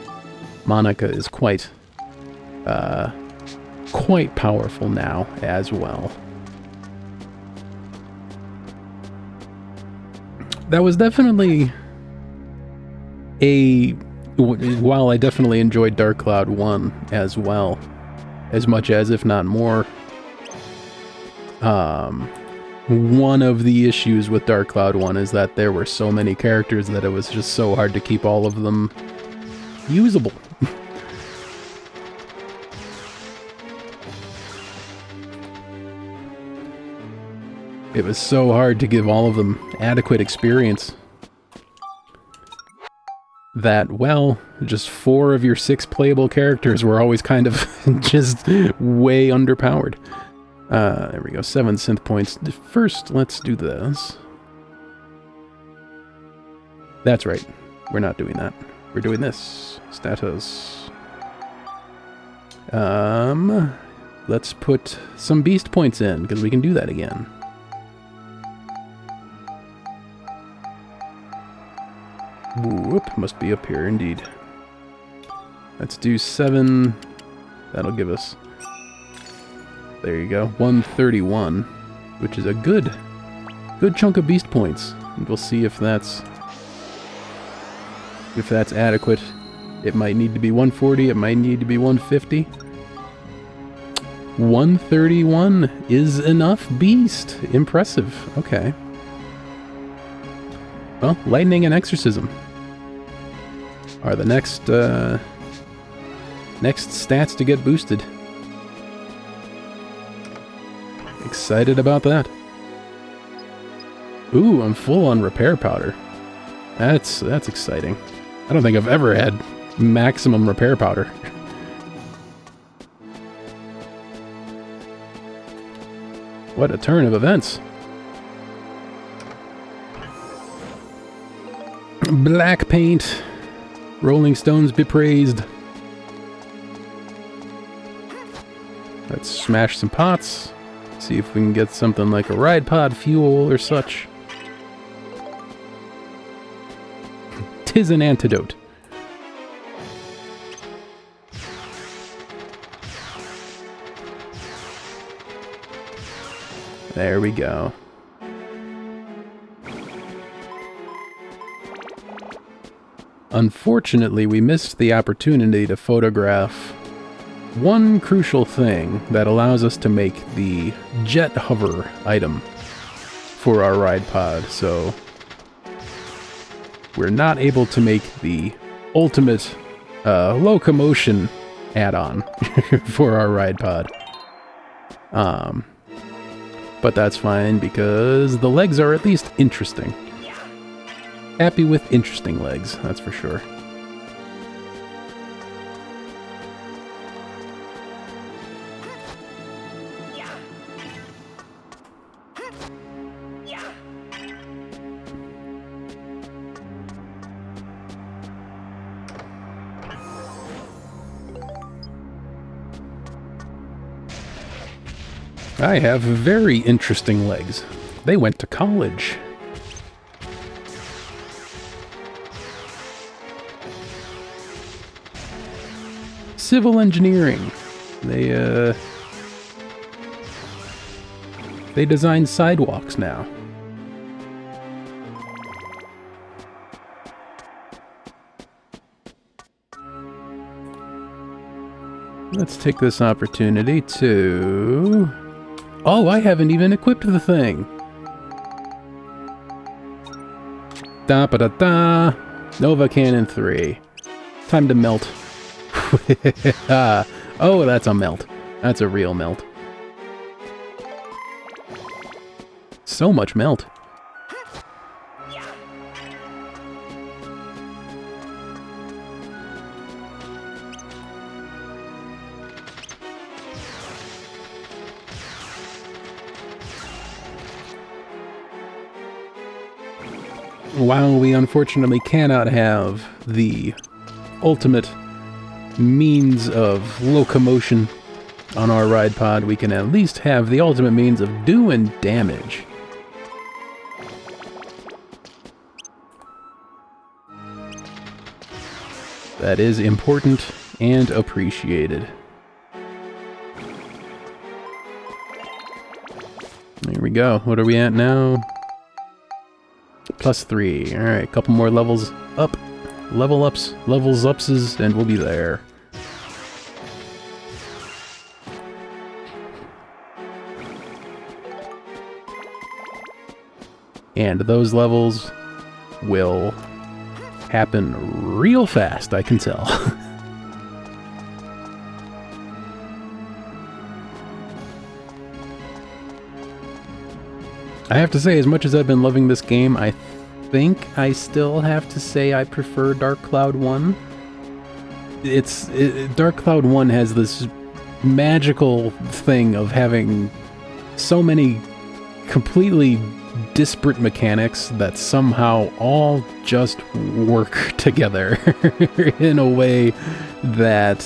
Monica is quite powerful now as well. That was definitely while I definitely enjoyed Dark Cloud 1 as well, as much as, if not more, one of the issues with Dark Cloud 1 is that there were so many characters that it was just so hard to keep all of them usable. It was so hard to give all of them adequate experience that, well, just 4 of your 6 playable characters were always kind of just way underpowered. There we go, 7 synth points. First, let's do this. That's right, we're not doing that. We're doing this. Status. Let's put some beast points in, because we can do that again. Whoop, must be up here, indeed. Let's do 7. That'll give us... There you go, 131, which is a good chunk of beast points. And we'll see if that's adequate. It might need to be 140, it might need to be 150. 131 is enough beast. Impressive. Okay. Well, lightning and exorcism are the next stats to get boosted. Excited about that. Ooh, I'm full on repair powder. That's exciting. I don't think I've ever had maximum repair powder. What a turn of events. Black paint. Rolling Stones be praised. Let's smash some pots. See if we can get something like a ride pod fuel or such. 'Tis an antidote. There we go. Unfortunately, we missed the opportunity to photograph one crucial thing that allows us to make the jet hover item for our ride pod, so we're not able to make the ultimate locomotion add-on for our ride pod. But that's fine because the legs are at least interesting. Happy with interesting legs, that's for sure. I have very interesting legs. They went to college. Civil engineering. They design sidewalks now. Let's take this opportunity to... Oh, I haven't even equipped the thing. Da-ba-da-da. Nova Cannon 3. Time to melt. Oh, that's a melt. That's a real melt. So much melt. While we unfortunately cannot have the ultimate means of locomotion on our ride pod, we can at least have the ultimate means of doing damage. That is important and appreciated. There we go. What are we at now? +3. Alright, a couple more levels up. Levels upses, and we'll be there. And those levels will happen real fast, I can tell. I have to say, as much as I've been loving this game, I think I still have to say I prefer Dark Cloud 1. Dark Cloud 1 has this magical thing of having so many completely disparate mechanics that somehow all just work together in a way that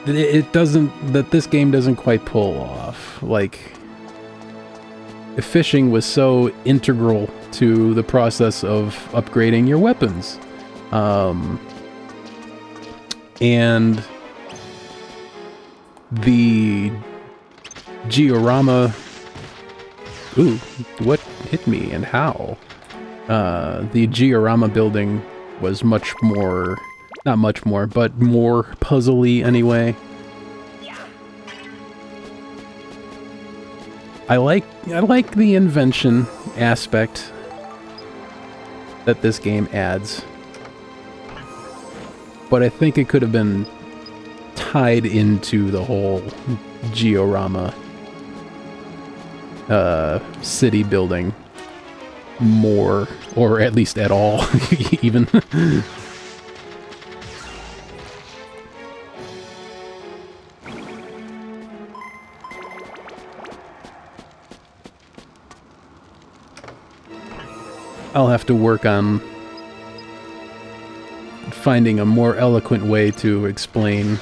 this game doesn't quite pull off. Like, fishing was so integral to the process of upgrading your weapons. And the Georama... Ooh, what hit me and how? The Georama building was much more... Not much more, but more puzzly anyway. I like the invention aspect that this game adds, but I think it could have been tied into the whole Georama city building more, or at least at all, even. I'll have to work on finding a more eloquent way to explain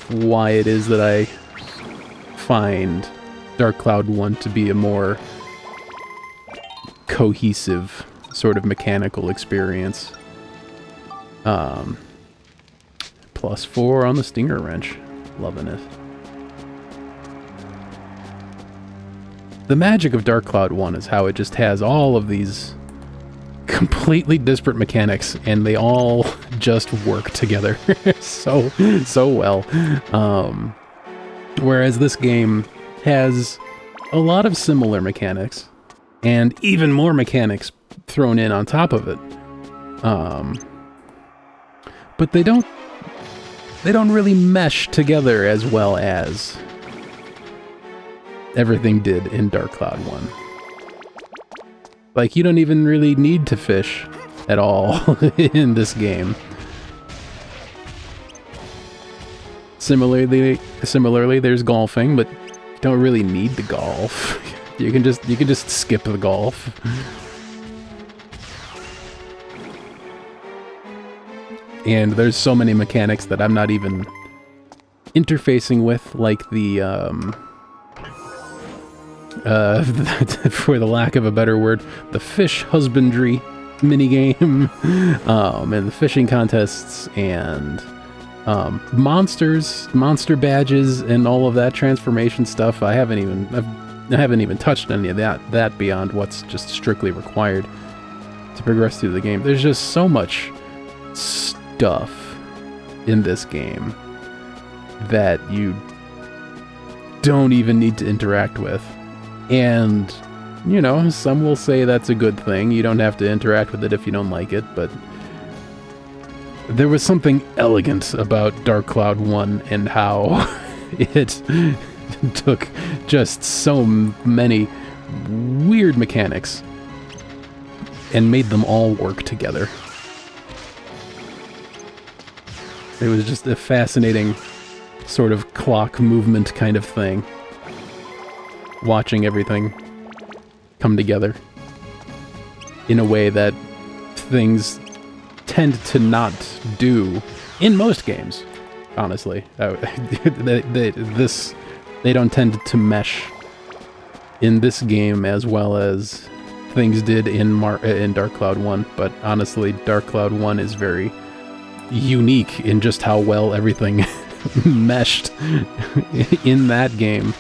why it is that I find Dark Cloud 1 to be a more cohesive sort of mechanical experience. +4 on the Stinger Wrench. Loving it. The magic of Dark Cloud 1 is how it just has all of these completely disparate mechanics, and they all just work together so well. Whereas this game has a lot of similar mechanics, and even more mechanics thrown in on top of it. But they don't really mesh together as well as everything did in Dark Cloud 1. Like, you don't even really need to fish at all in this game. Similarly, there's golfing, but you don't really need the golf. You can just skip the golf. And there's so many mechanics that I'm not even interfacing with, like the for the lack of a better word, the fish husbandry minigame, and the fishing contests, and monster badges, and all of that transformation stuff. I haven't even touched any of that beyond what's just strictly required to progress through the game. There's just so much stuff in this game that you don't even need to interact with. And, you know, some will say that's a good thing. You don't have to interact with it if you don't like it, but there was something elegant about Dark Cloud 1 and how it took just so many weird mechanics and made them all work together. It was just a fascinating sort of clock movement kind of thing. Watching everything come together in a way that things tend to not do in most games, honestly. They don't tend to mesh in this game as well as things did in Dark Cloud 1, but honestly, Dark Cloud 1 is very unique in just how well everything meshed in that game.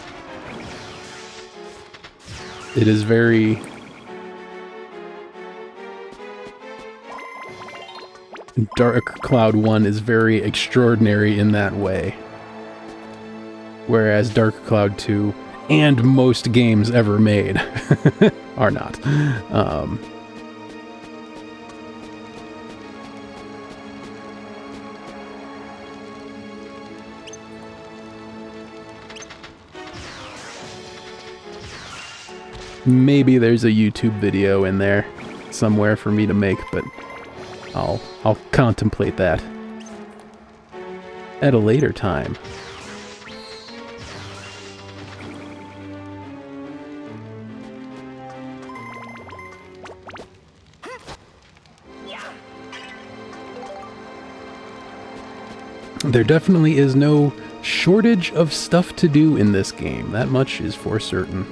It is very... Dark Cloud 1 is very extraordinary in that way. Whereas Dark Cloud 2, and most games ever made, are not. Maybe there's a YouTube video in there somewhere for me to make, but I'll contemplate that at a later time. There definitely is no shortage of stuff to do in this game. That much is for certain.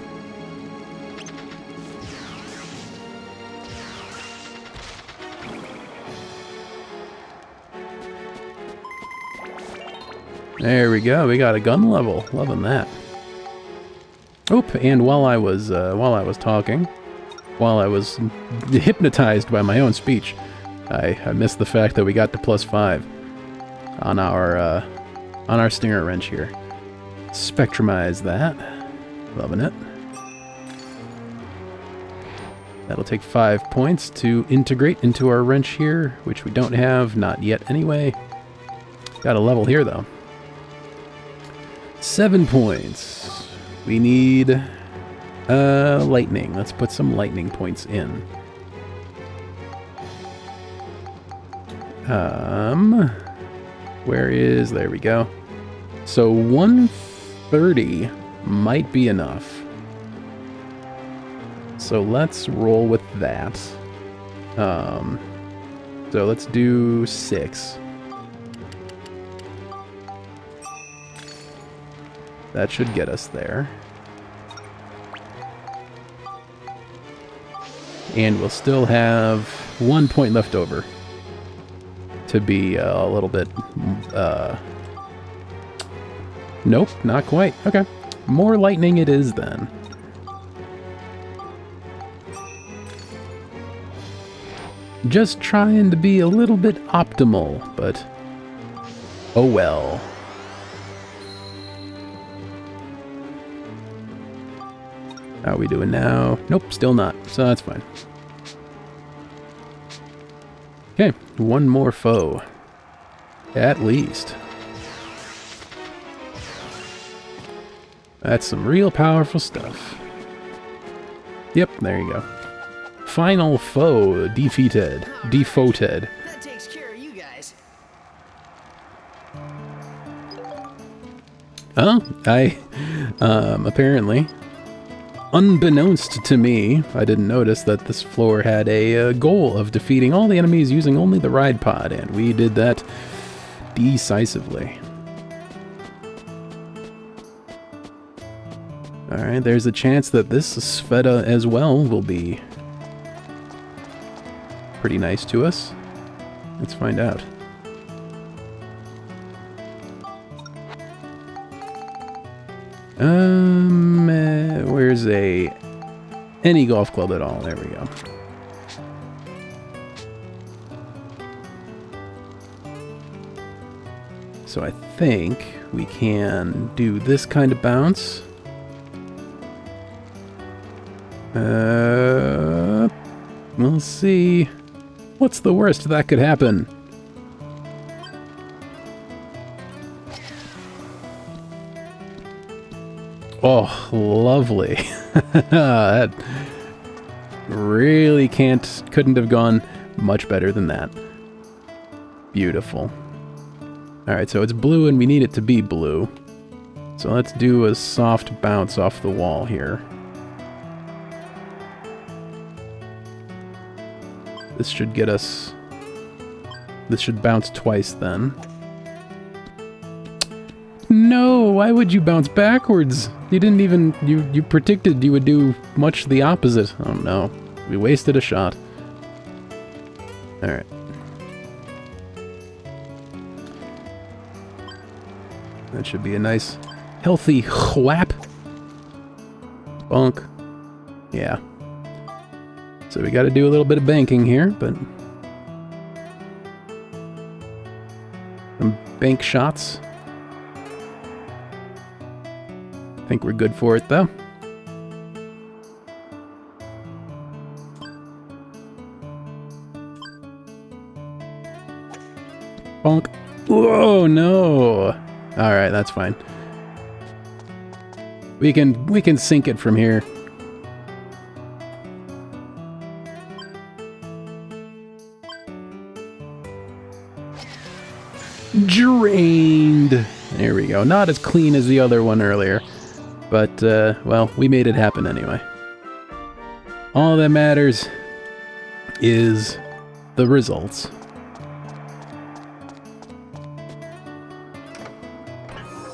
There we go. We got a gun level. Loving that. Oop! And while I was talking, while I was hypnotized by my own speech, I missed the fact that we got to +5 on our stinger wrench here. Spectrumize that. Loving it. That'll take 5 points to integrate into our wrench here, which we don't have, not yet anyway. Got a level here though. 7 points. We need lightning. Let's put some lightning points in. There we go. So 130 might be enough. So let's roll with that. So let's do 6. That should get us there. And we'll still have 1 point left over to be a little bit... Nope, not quite. Okay. More lightning it is then. Just trying to be a little bit optimal, but... oh well. How are we doing now? Nope, still not, so that's fine. Okay, one more foe. At least. That's some real powerful stuff. Yep, there you go. Final foe defeated. Defoted. That takes care of you guys. Oh, apparently, unbeknownst to me, I didn't notice that this floor had a goal of defeating all the enemies using only the ride pod, and we did that decisively. Alright, there's a chance that this Sveta as well will be pretty nice to us. Let's find out. Where's any golf club at all? There we go. So I think we can do this kind of bounce. We'll see. What's the worst that could happen? Oh, lovely. That really couldn't have gone much better than that. Beautiful. Alright, so it's blue and we need it to be blue. So let's do a soft bounce off the wall here. This should get us... This should bounce twice then. No, why would you bounce backwards? You didn't even... You predicted you would do much the opposite. Oh no, we wasted a shot. Alright. That should be a nice, healthy whap. Bonk. Yeah. So we gotta do a little bit of banking here, but... Some bank shots. I think we're good for it, though. Bonk. Whoa, no! Alright, that's fine. We can sink it from here. Drained! There we go. Not as clean as the other one earlier. But, well, we made it happen anyway. All that matters is the results.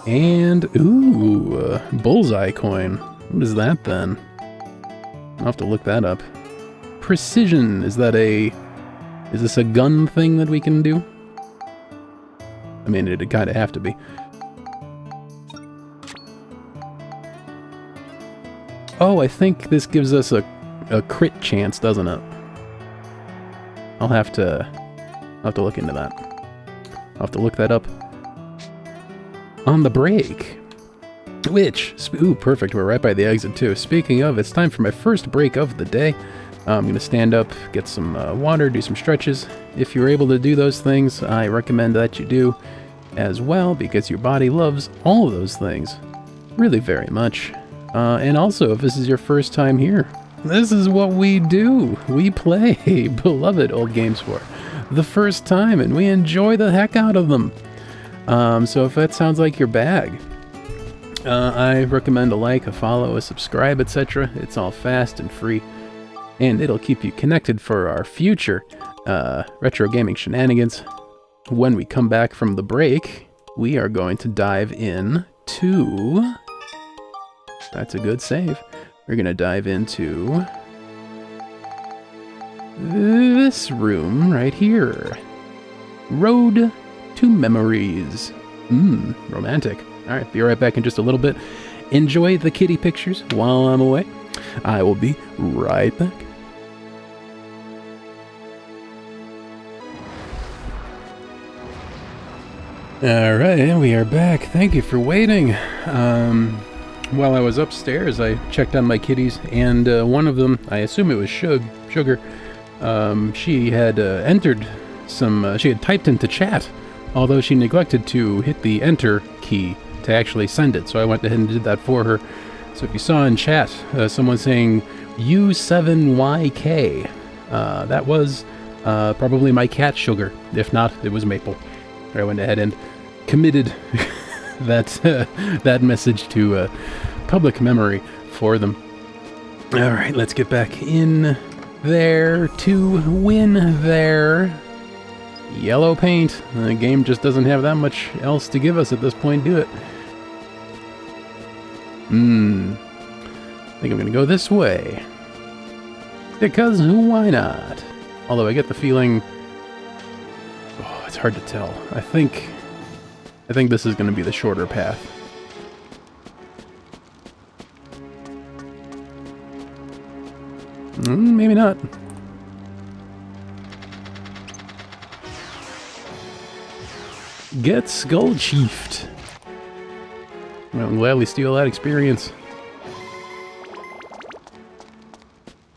And, ooh, bullseye coin. What is that then? I'll have to look that up. Precision, is this a gun thing that we can do? I mean, it'd kind of have to be. Oh, I think this gives us a crit chance, doesn't it? I'll have to look into that. I'll have to look that up. On the break. Which, ooh, perfect, we're right by the exit too. Speaking of, it's time for my first break of the day. I'm going to stand up, get some water, do some stretches. If you're able to do those things, I recommend that you do as well, because your body loves all of those things really very much. And also, if this is your first time here, this is what we do. We play beloved old games for the first time, and we enjoy the heck out of them. So if that sounds like your bag, I recommend a like, a follow, a subscribe, etc. It's all fast and free, and it'll keep you connected for our future retro gaming shenanigans. When we come back from the break, we are going to dive in to... That's a good save. We're going to dive into this room right here. Road to Memories. Romantic. Alright, be right back in just a little bit. Enjoy the kitty pictures while I'm away. I will be right back. Alright, we are back. Thank you for waiting. While I was upstairs, I checked on my kitties, and one of them, I assume it was Sugar, she had entered some, she had typed into chat, although she neglected to hit the enter key to actually send it, so I went ahead and did that for her. So if you saw in chat someone saying U7YK, that was probably my cat Sugar. If not, it was Maple. I went ahead and committed that message to public memory for them. Alright, let's get back in there to win there. Yellow paint. The game just doesn't have that much else to give us at this point, do it? I think I'm gonna go this way. Because why not? Although I get the feeling... Oh, it's hard to tell. I think this is gonna be the shorter path. Maybe not. Get Skull Chiefed. I'll gladly steal that experience.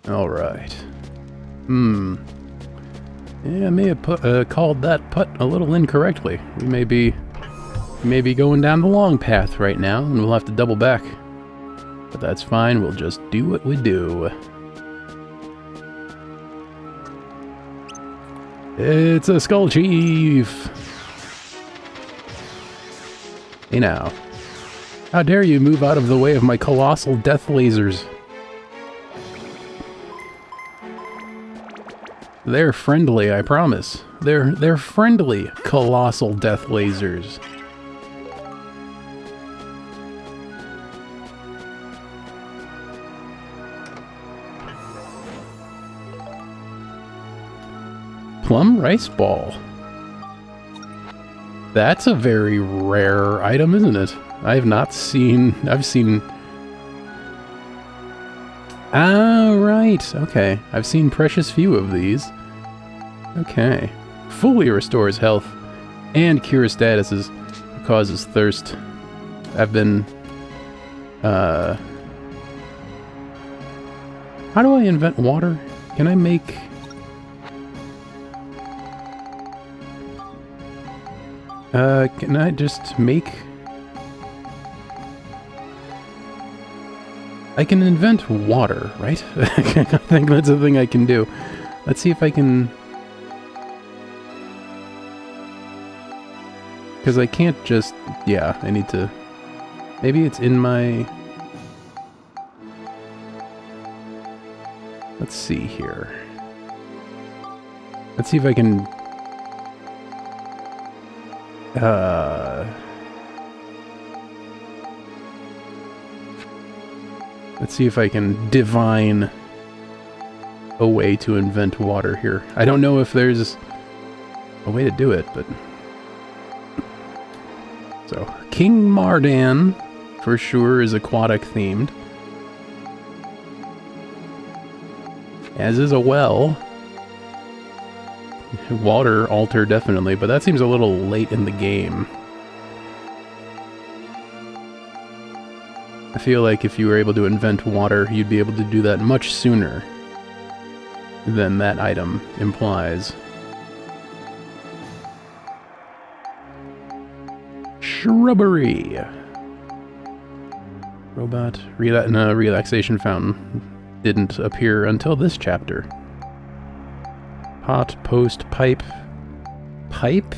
Alright. Yeah, I may have called that putt a little incorrectly. We may be going down the long path right now, and we'll have to double back. But that's fine, we'll just do what we do. It's a Skull Chief! Hey now. How dare you move out of the way of my colossal death lasers? They're friendly, I promise. They're friendly, colossal death lasers. Plum rice ball. That's a very rare item, isn't it? I've seen... Ah, right. Okay. I've seen precious few of these. Okay. Fully restores health and cures statuses, causes thirst. I've been... How do I invent water? Can I make... can I just make... I can invent water, right? I think that's a thing I can do. Let's see if I can... Because I can't just... Yeah, I need to... Maybe it's in my... Let's see here. Let's see if I can... Let's see if I can divine a way to invent water here. I don't know if there's a way to do it, but... So, King Mardan, for sure, is aquatic themed. As is a well. Water altar, definitely, but that seems a little late in the game. I feel like if you were able to invent water, you'd be able to do that much sooner than that item implies. Shrubbery. Robot relaxation fountain didn't appear until this chapter. Pot, post, pipe. Pipe?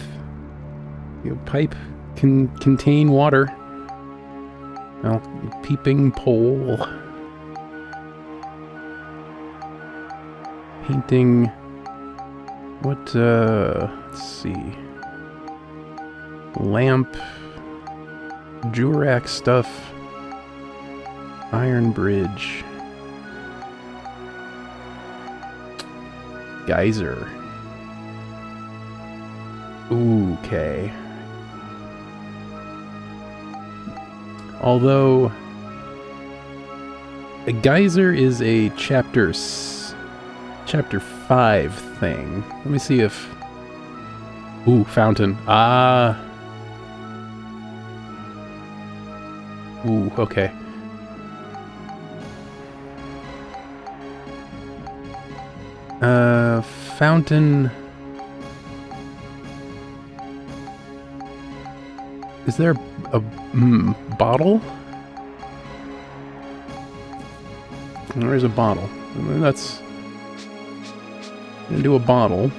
Pipe can contain water. Well, peeping pole. Painting. What, let's see. Lamp. Jurak stuff. Iron bridge. Geyser. Okay. Although a geyser is a chapter 5 thing. Let me see if... Ooh, fountain. Ah. Ooh, okay. Fountain... Is there a bottle? There's a bottle. That's... I'm gonna do a bottle.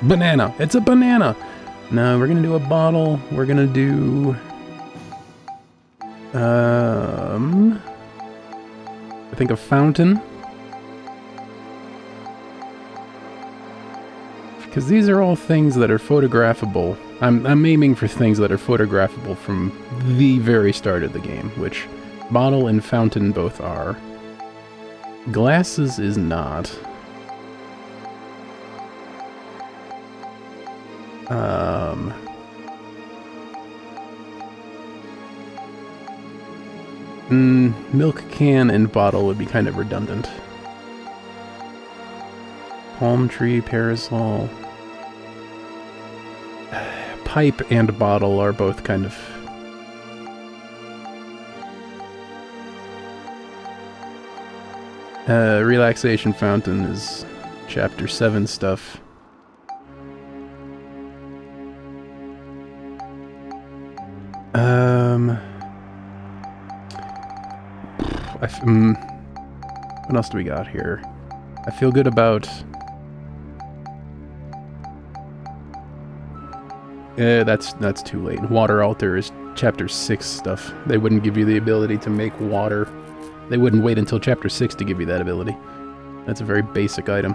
Banana! It's a banana! No, we're gonna do a bottle. We're gonna do... I think a fountain. Because these are all things that are photographable. I'm aiming for things that are photographable from the very start of the game, which bottle and fountain both are. Glasses is not. Milk can and bottle would be kind of redundant. Palm tree, parasol. Pipe and bottle are both kind of... relaxation fountain is chapter 7 stuff. What else do we got here? I feel good about... that's too late. Water altar is chapter 6 stuff. They wouldn't give you the ability to make water. They wouldn't wait until chapter 6 to give you that ability. That's a very basic item.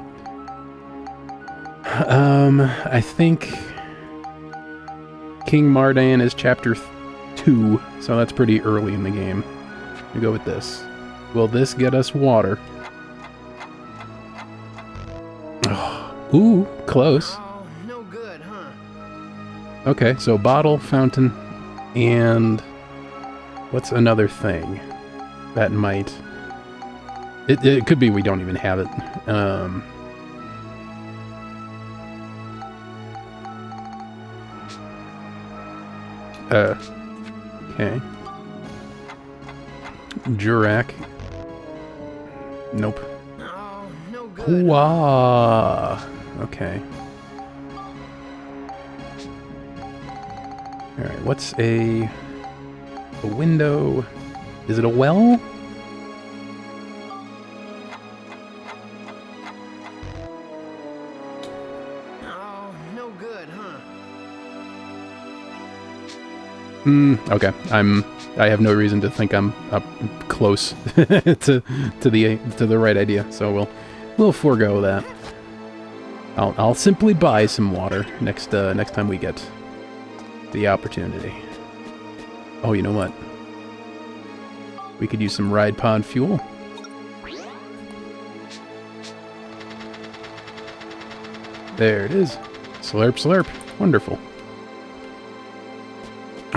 I think King Mardan is chapter 2, so that's pretty early in the game. We go with this. Will this get us water? Oh, ooh, close. Oh, no good, huh? Okay, so bottle, fountain, and what's another thing that might... It could be we don't even have it. Okay. Jurak. Nope. Oh, no good. Hooah! Okay. Alright, what's a window? Is it a well? Oh, no good, huh? Okay. I have no reason to think I'm up close to the right idea, so we'll forego that. I'll simply buy some water next time we get the opportunity. Oh, you know what? We could use some ride pod fuel. There it is. Slurp, slurp. Wonderful.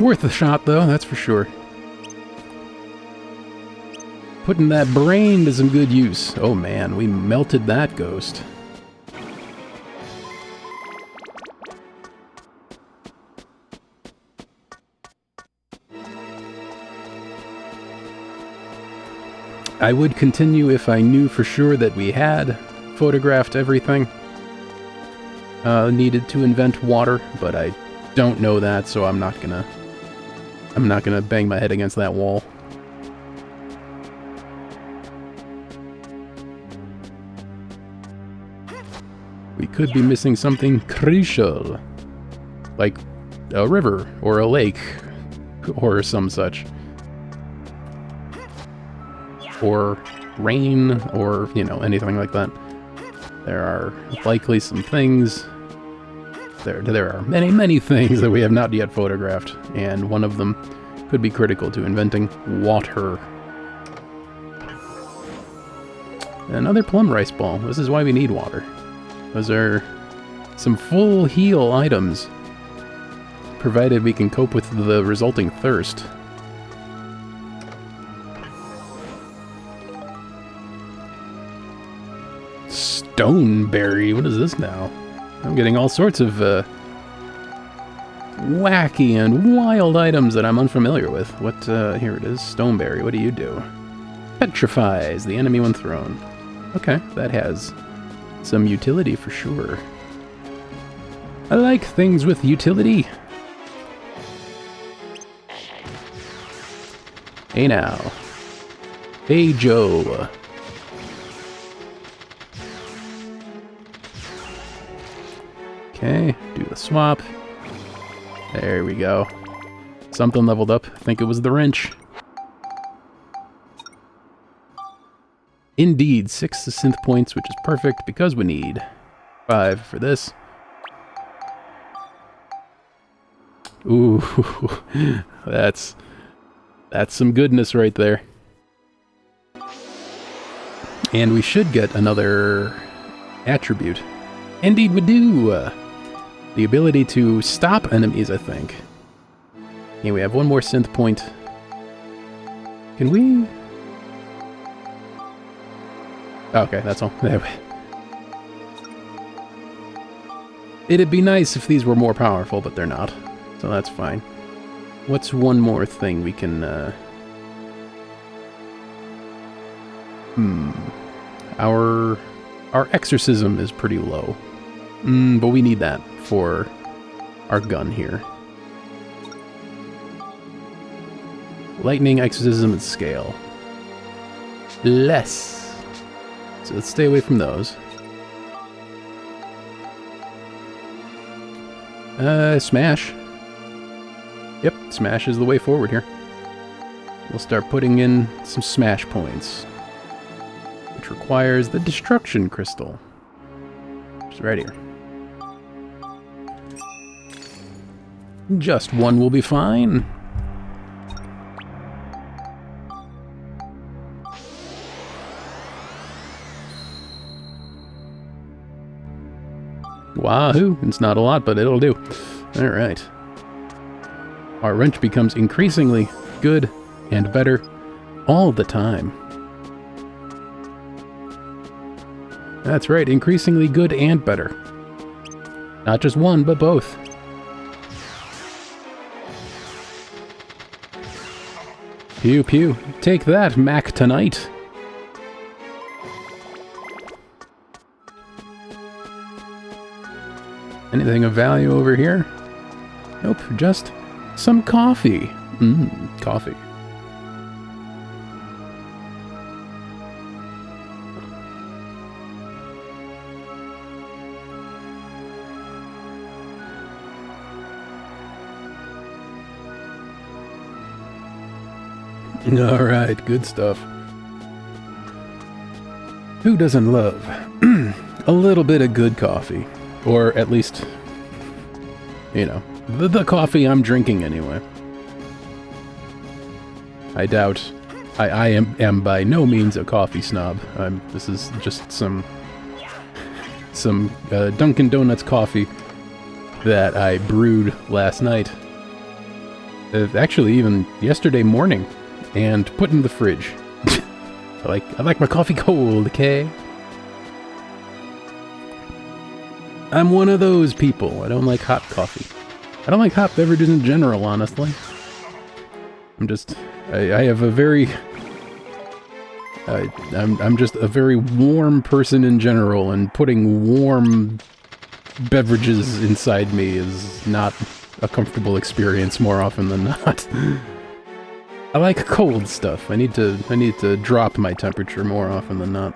Worth a shot, though, that's for sure. Putting that brain to some good use. Oh man, we melted that ghost. I would continue if I knew for sure that we had photographed everything needed to invent water, but I don't know that, so I'm not gonna bang my head against that wall. We could be missing something crucial, like a river or a lake or some such. Or rain, or, you know, anything like that. There are likely some things. There are many, many things that we have not yet photographed, and one of them could be critical to inventing water. Another plum rice ball. This is why we need water. Those are some full heal items, provided we can cope with the resulting thirst. Stoneberry, what is this now? I'm getting all sorts of wacky and wild items that I'm unfamiliar with. What, here it is, Stoneberry, what do? Petrifies the enemy when thrown. Okay, that has some utility for sure. I like things with utility. Hey now. Hey Joe. Okay, do the swap. There we go. Something leveled up. I think it was the wrench. Indeed, 6 synth points, which is perfect because we need 5 for this. Ooh, that's some goodness right there. And we should get another attribute. Indeed we do! The ability to stop enemies, I think. Okay, we have one more synth point. Can we... Okay, that's all. It'd be nice if these were more powerful, but they're not. So that's fine. What's one more thing we can, Our exorcism is pretty low. But we need that for our gun here. Lightning, exorcism, and scale. Less. So let's stay away from those. Smash. Yep, smash is the way forward here. We'll start putting in some smash points, which requires the destruction crystal, which is right here. Just one will be fine. Wahoo! It's not a lot, but it'll do. Alright. Our wrench becomes increasingly good and better all the time. That's right, increasingly good and better. Not just one, but both. Pew pew. Take that, Mac tonight. Anything of value over here? Nope, just some coffee. Coffee. Alright, good stuff. Who doesn't love a little bit of good coffee? Or at least, you know, the coffee I'm drinking anyway. I doubt... I am by no means a coffee snob. This is just some Dunkin' Donuts coffee that I brewed last night. Actually, even yesterday morning. And put in the fridge. I like my coffee cold, okay? I'm one of those people. I don't like hot coffee. I don't like hot beverages in general, honestly. I have a very... I'm just a very warm person in general, and putting warm beverages inside me is not a comfortable experience more often than not. I like cold stuff. I need to drop my temperature more often than not.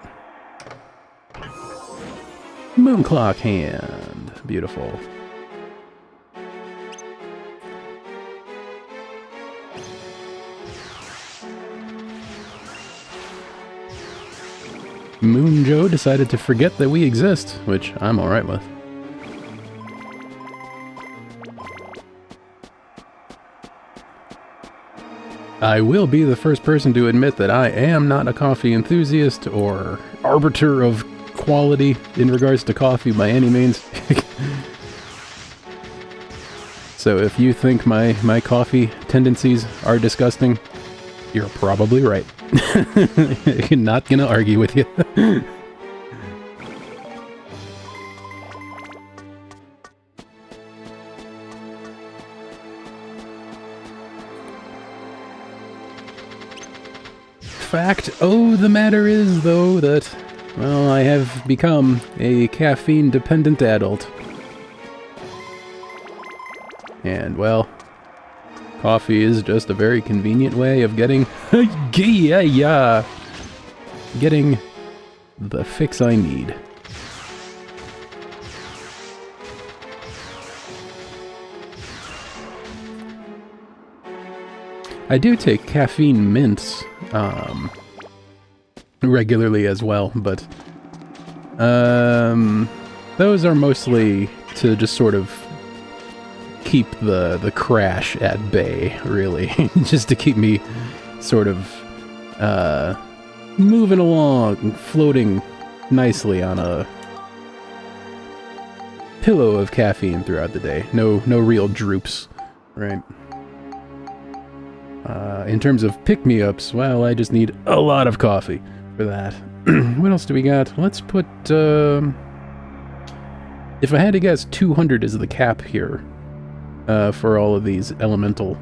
Moon clock hand. Beautiful. Moon Joe decided to forget that we exist, which I'm alright with. I will be the first person to admit that I am not a coffee enthusiast or arbiter of quality in regards to coffee by any means. So if you think my coffee tendencies are disgusting, you're probably right. Not gonna argue with you. Fact, the matter is, though, that Well, I have become a caffeine-dependent adult. And, well, coffee is just a very convenient way of getting... getting the fix I need. I do take caffeine mints regularly as well, but those are mostly to just sort of keep the crash at bay, really. Just to keep me sort of moving along, floating nicely on a pillow of caffeine throughout the day. No real droops, right? In terms of pick-me-ups, well, I just need a lot of coffee for that. What else do we got? Let's put, if I had to guess, 200 is the cap here, for all of these elemental,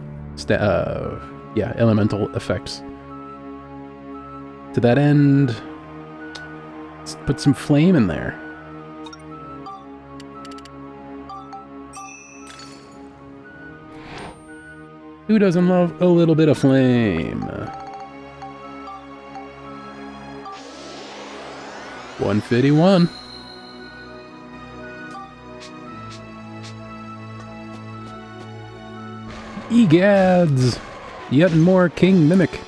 elemental effects. To that end, let's put some flame in there. Who doesn't love a little bit of flame? 151. Egads! Yet more King Mimic.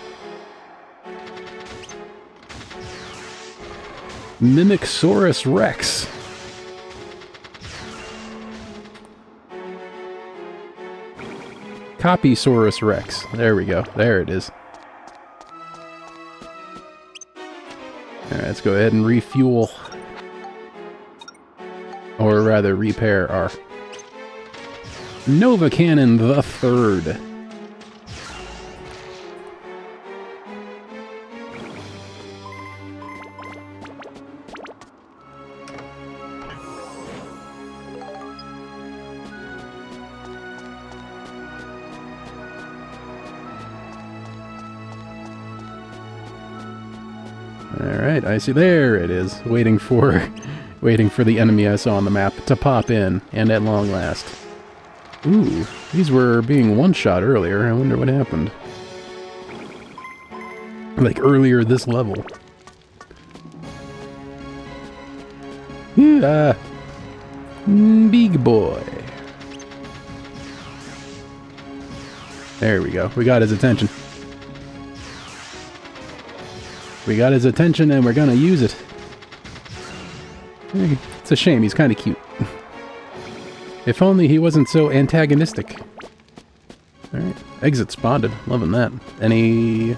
Mimicsaurus Rex. Copysaurus Rex. There we go. There it is. Alright, let's go ahead and refuel. Or rather, repair our Nova Cannon the Third. Alright, I see. There it is. Waiting for the enemy I saw on the map to pop in, and at long last. Ooh, these were being one-shot earlier. I wonder what happened. Like earlier this level. Yeah. Big boy. There we go. We got his attention. We got his attention and we're gonna use it. It's a shame, he's kind of cute. If only he wasn't so antagonistic. Alright, exit spotted. Loving that. Any...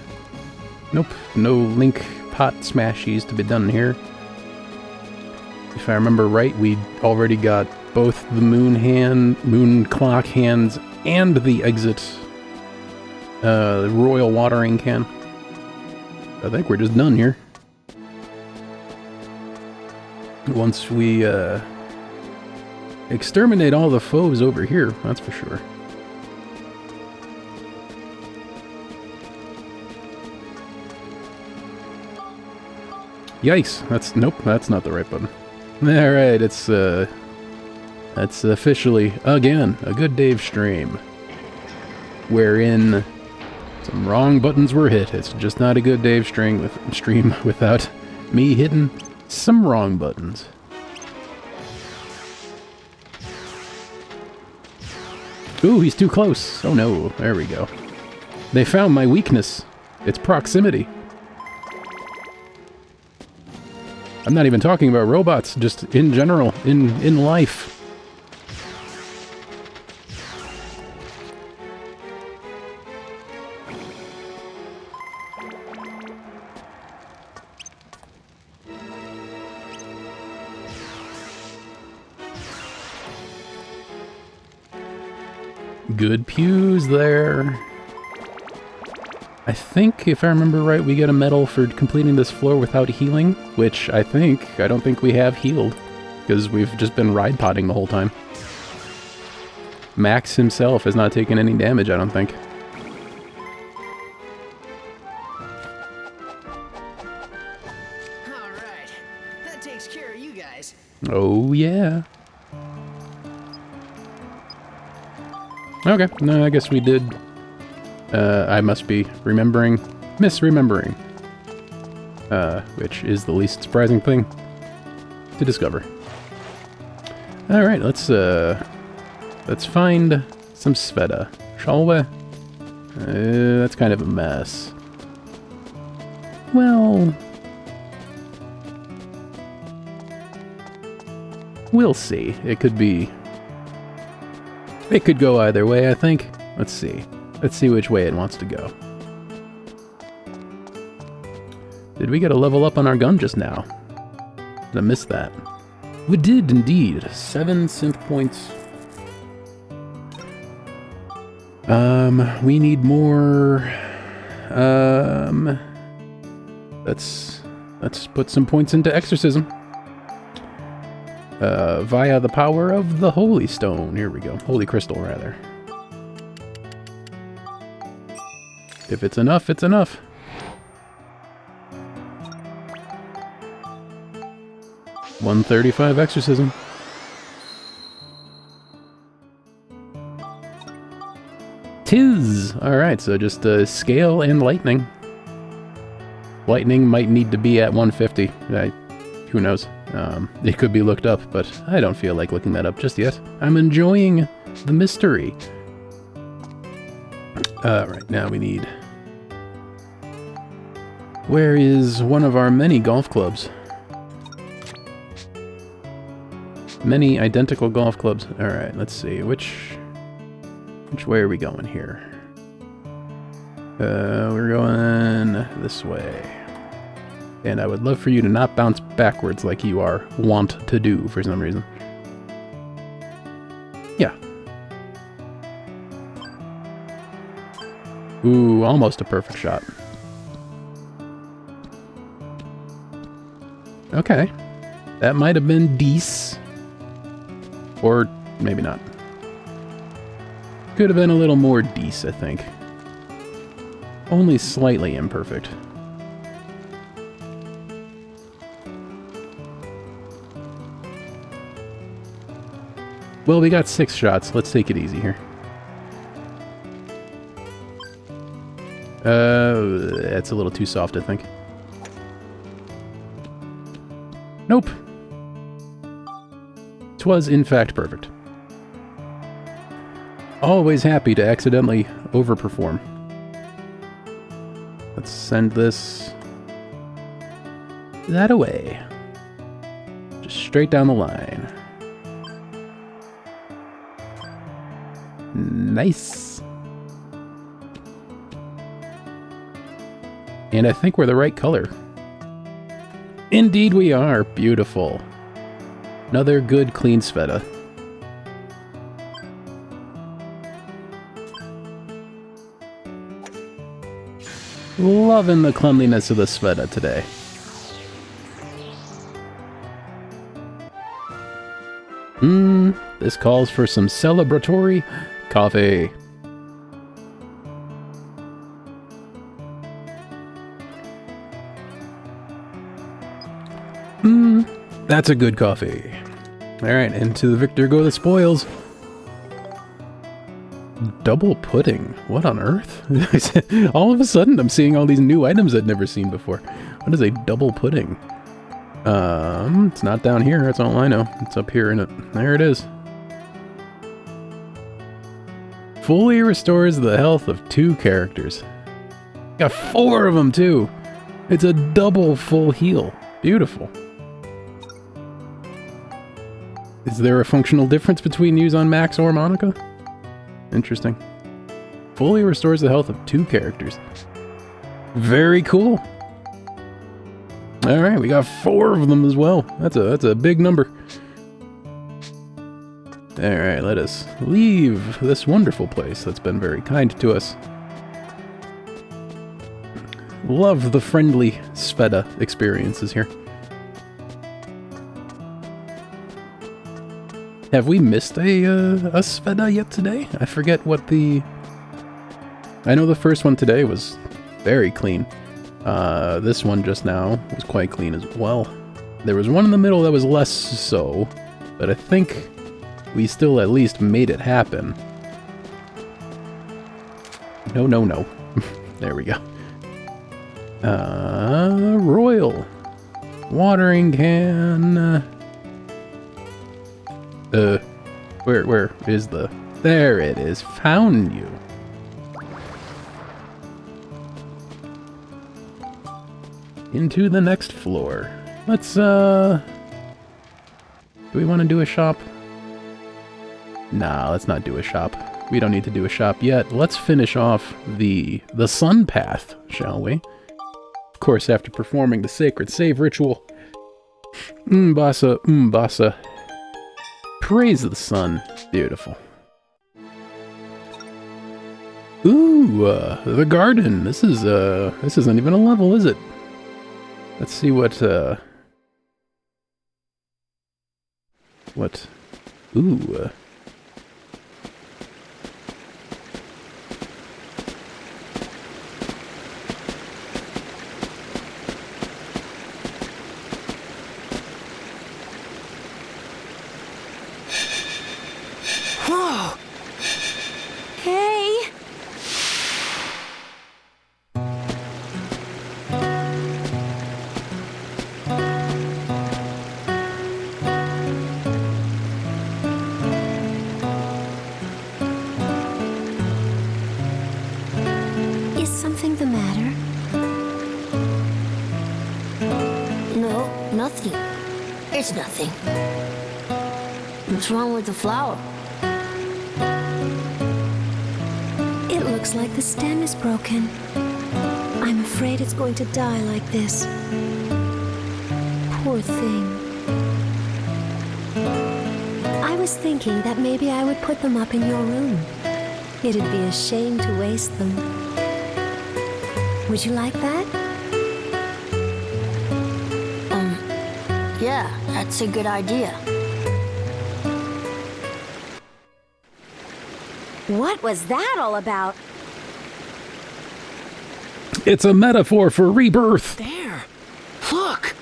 Nope, no link pot smashies to be done here. If I remember right, we already got both the moon clock hands and the exit royal watering can. I think we're just done here. Once we exterminate all the foes over here, that's for sure. Yikes! Nope, that's not the right button. Alright, that's officially, again, a good Dave stream. Wherein some wrong buttons were hit. It's just not a good Dave stream without me hitting some wrong buttons. Ooh, he's too close. Oh no, there we go. They found my weakness. It's proximity. I'm not even talking about robots, just in general, in life. Good pews there. I think, if I remember right, we get a medal for completing this floor without healing, which I don't think we have healed, because we've just been ride potting the whole time. Max himself has not taken any damage, I don't think. Alright, takes care of you guys. Oh, yeah. Okay, no, I guess we did. I must be misremembering. Which is the least surprising thing to discover. Alright, let's find some Sveta, shall we? That's kind of a mess. Well, we'll see. It could go either way, I think. Let's see. Let's see which way it wants to go. Did we get a level up on our gun just now? Did I miss that? We did indeed. 7 synth points. We need more. Let's put some points into exorcism. Via the power of the Holy Stone. Here we go. Holy Crystal, rather. If it's enough, it's enough. $135 exorcism. Tis! Alright, so just scale and lightning. Lightning might need to be at 150. Who knows? It could be looked up, but I don't feel like looking that up just yet. I'm enjoying the mystery. Right, now we need... Where is one of our many golf clubs? Many identical golf clubs. Alright, let's see. Which way are we going here? We're going this way. And I would love for you to not bounce backwards like you are wont to do for some reason. Yeah. Ooh, almost a perfect shot. Okay. That might have been decent. Or maybe not. Could have been a little more decent, I think. Only slightly imperfect. Well, we got 6 shots. Let's take it easy here. That's a little too soft, I think. Nope. 'Twas in fact perfect. Always happy to accidentally overperform. Let's send this that away. Just straight down the line. Nice. And I think we're the right color. Indeed we are. Beautiful. Another good clean Sveta. Loving the cleanliness of the Sveta today. This calls for some celebratory coffee. That's a good coffee. Alright, and to the victor go the spoils. Double pudding? What on earth? All of a sudden I'm seeing all these new items I'd never seen before. What is a double pudding? It's not down here, that's all I know. It's up here in it. There it is. Fully restores the health of 2 characters. Got 4 of them too. It's a double full heal. Beautiful. Is there a functional difference between use on Max or Monica? Interesting. Fully restores the health of 2 characters. Very cool. Alright, we got 4 of them as well. That's a big number. Alright, let us leave this wonderful place that's been very kind to us. Love the friendly Sveta experiences here. Have we missed a Sveta yet today? I forget what the... I know the first one today was very clean. This one just now was quite clean as well. There was one in the middle that was less so, but I think we still at least made it happen. No, no, no. There we go. Royal. Watering can. Where is the... There it is. Found you. Into the next floor. Let's, do we want to do a shop? Nah, let's not do a shop. We don't need to do a shop yet. Let's finish off the sun path, shall we? Of course, after performing the sacred save ritual. Basa. Praise the sun. Beautiful. Ooh, the garden. This isn't even a level, is it? Let's see what, ooh. Whoa! Hey! Is something the matter? No, nothing. It's nothing. What's wrong with the flower? It looks like the stem is broken. I'm afraid it's going to die like this. Poor thing. I was thinking that maybe I would put them up in your room. It'd be a shame to waste them. Would you like that? Yeah, that's a good idea. What was that all about? It's a metaphor for rebirth. There. Look.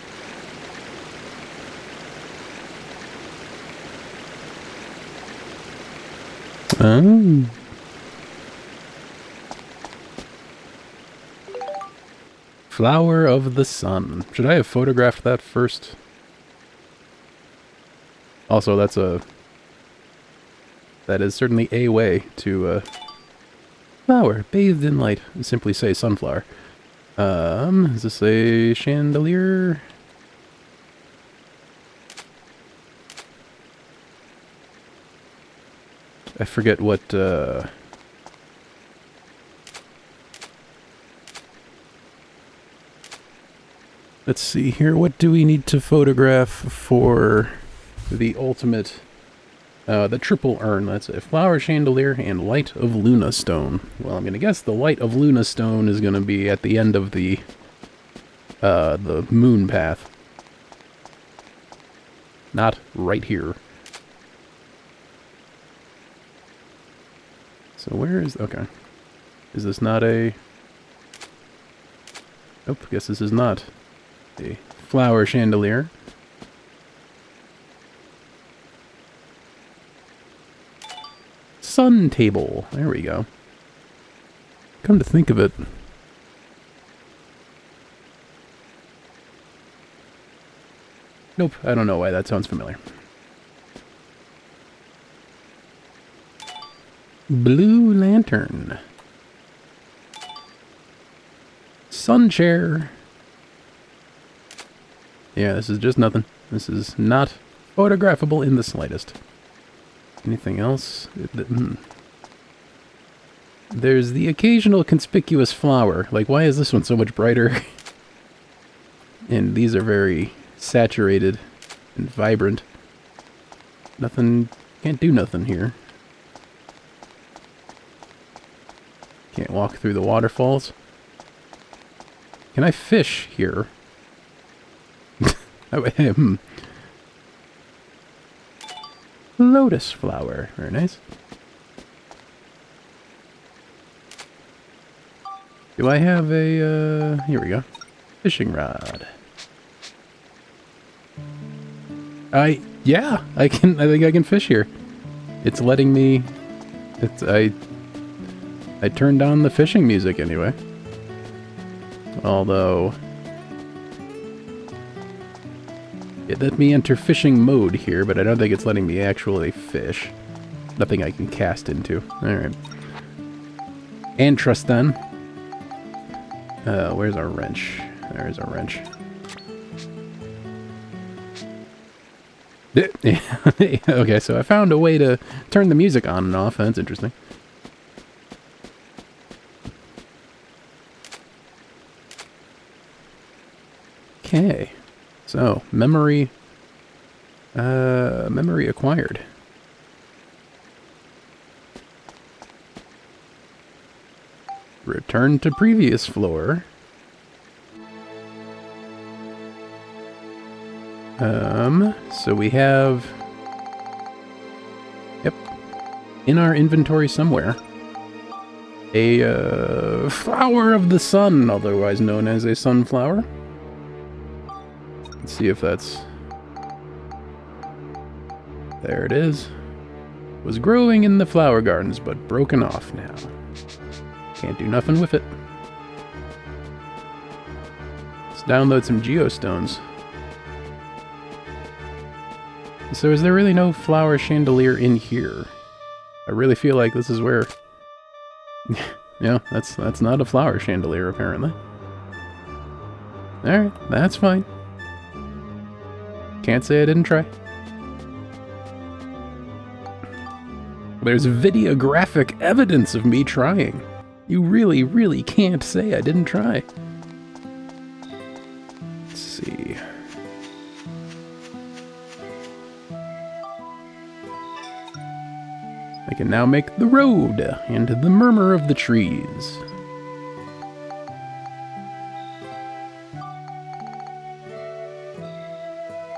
Oh. Flower of the Sun. Should I have photographed that first? Also, that is certainly a way to, flower, bathed in light. Simply say sunflower. Is this a chandelier? I forget what, let's see here. What do we need to photograph for the ultimate, the triple urn? That's a flower chandelier and light of Luna stone. Well, I'm gonna guess the light of Luna stone is gonna be at the end of the moon path. Not right here. So where is... okay. Is this not a... nope, guess this is not a flower chandelier. Sun table. There we go. Come to think of it. Nope, I don't know why that sounds familiar. Blue lantern. Sun chair. Yeah, this is just nothing. This is not photographable in the slightest. Anything else? There's the occasional conspicuous flower. Like, why is this one so much brighter? And these are very saturated and vibrant. Nothing, can't do nothing here. Can't walk through the waterfalls. Can I fish here? Lotus flower. Very nice. Do I have a, here we go. Fishing rod. Yeah, I think I can fish here. It's letting me... I turned on the fishing music anyway. Although... it let me enter fishing mode here, but I don't think it's letting me actually fish. Nothing I can cast into. Alright. And Tristan. Where's our wrench? There's our wrench. Okay, so I found a way to turn the music on and off. That's interesting. Okay. So, memory acquired. Return to previous floor. So we have... Yep. In our inventory somewhere. A, flower of the sun, otherwise known as a sunflower. Let's see if that's... There it is. Was growing in the flower gardens, but broken off now. Can't do nothing with it. Let's download some geostones. So is there really no flower chandelier in here? I really feel like this is where... Yeah, that's not a flower chandelier, apparently. Alright, that's fine. Can't say I didn't try. There's videographic evidence of me trying. You really, really can't say I didn't try. Let's see. I can now make the road and the murmur of the trees.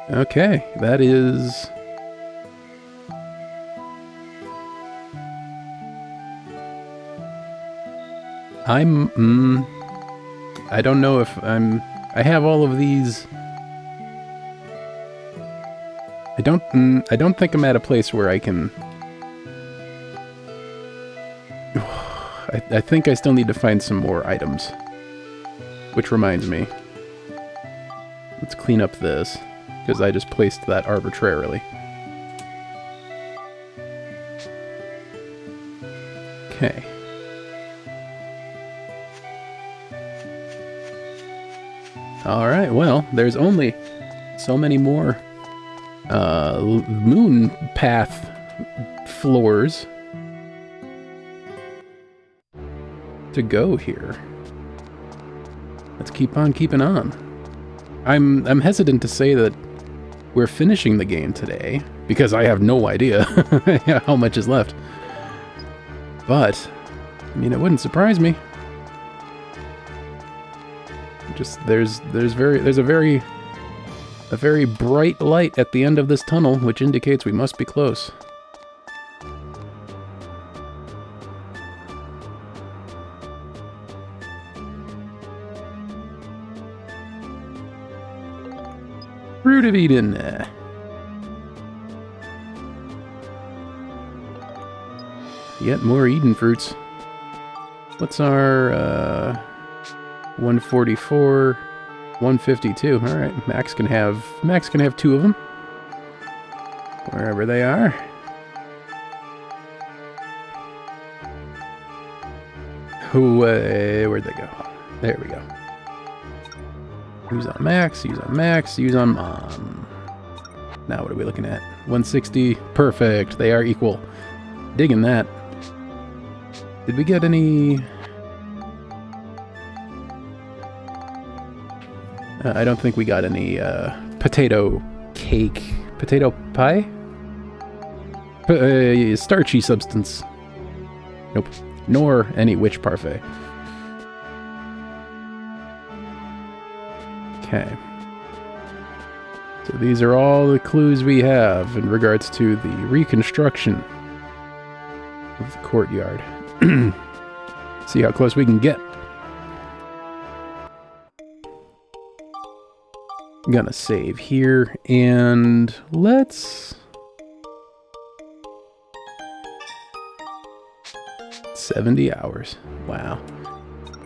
Okay, that is... I don't know if I have all of these... I don't think I'm at a place where I can... I think I still need to find some more items. Which reminds me. Let's clean up this, because I just placed that arbitrarily. Okay. Alright, well, there's only so many more moon path floors to go here. Let's keep on keeping on. I'm hesitant to say that we're finishing the game today, because I have no idea how much is left. But, I mean, it wouldn't surprise me. Just there's a very bright light at the end of this tunnel, which indicates we must be close. Fruit of Eden. Yet more Eden fruits. What's our 144, 152. All right, Max can have 2 of them. Wherever they are. Where'd they go? There we go. Use on Max, use on Max, use on Mom. Now what are we looking at? 160. Perfect. They are equal. Digging that. Did we get any... I don't think we got any potato cake. Potato pie? Starchy substance. Nope. Nor any witch parfait. Okay. So these are all the clues we have in regards to the reconstruction of the courtyard. See how close we can get. I'm gonna save here, and let's... 70 hours. Wow.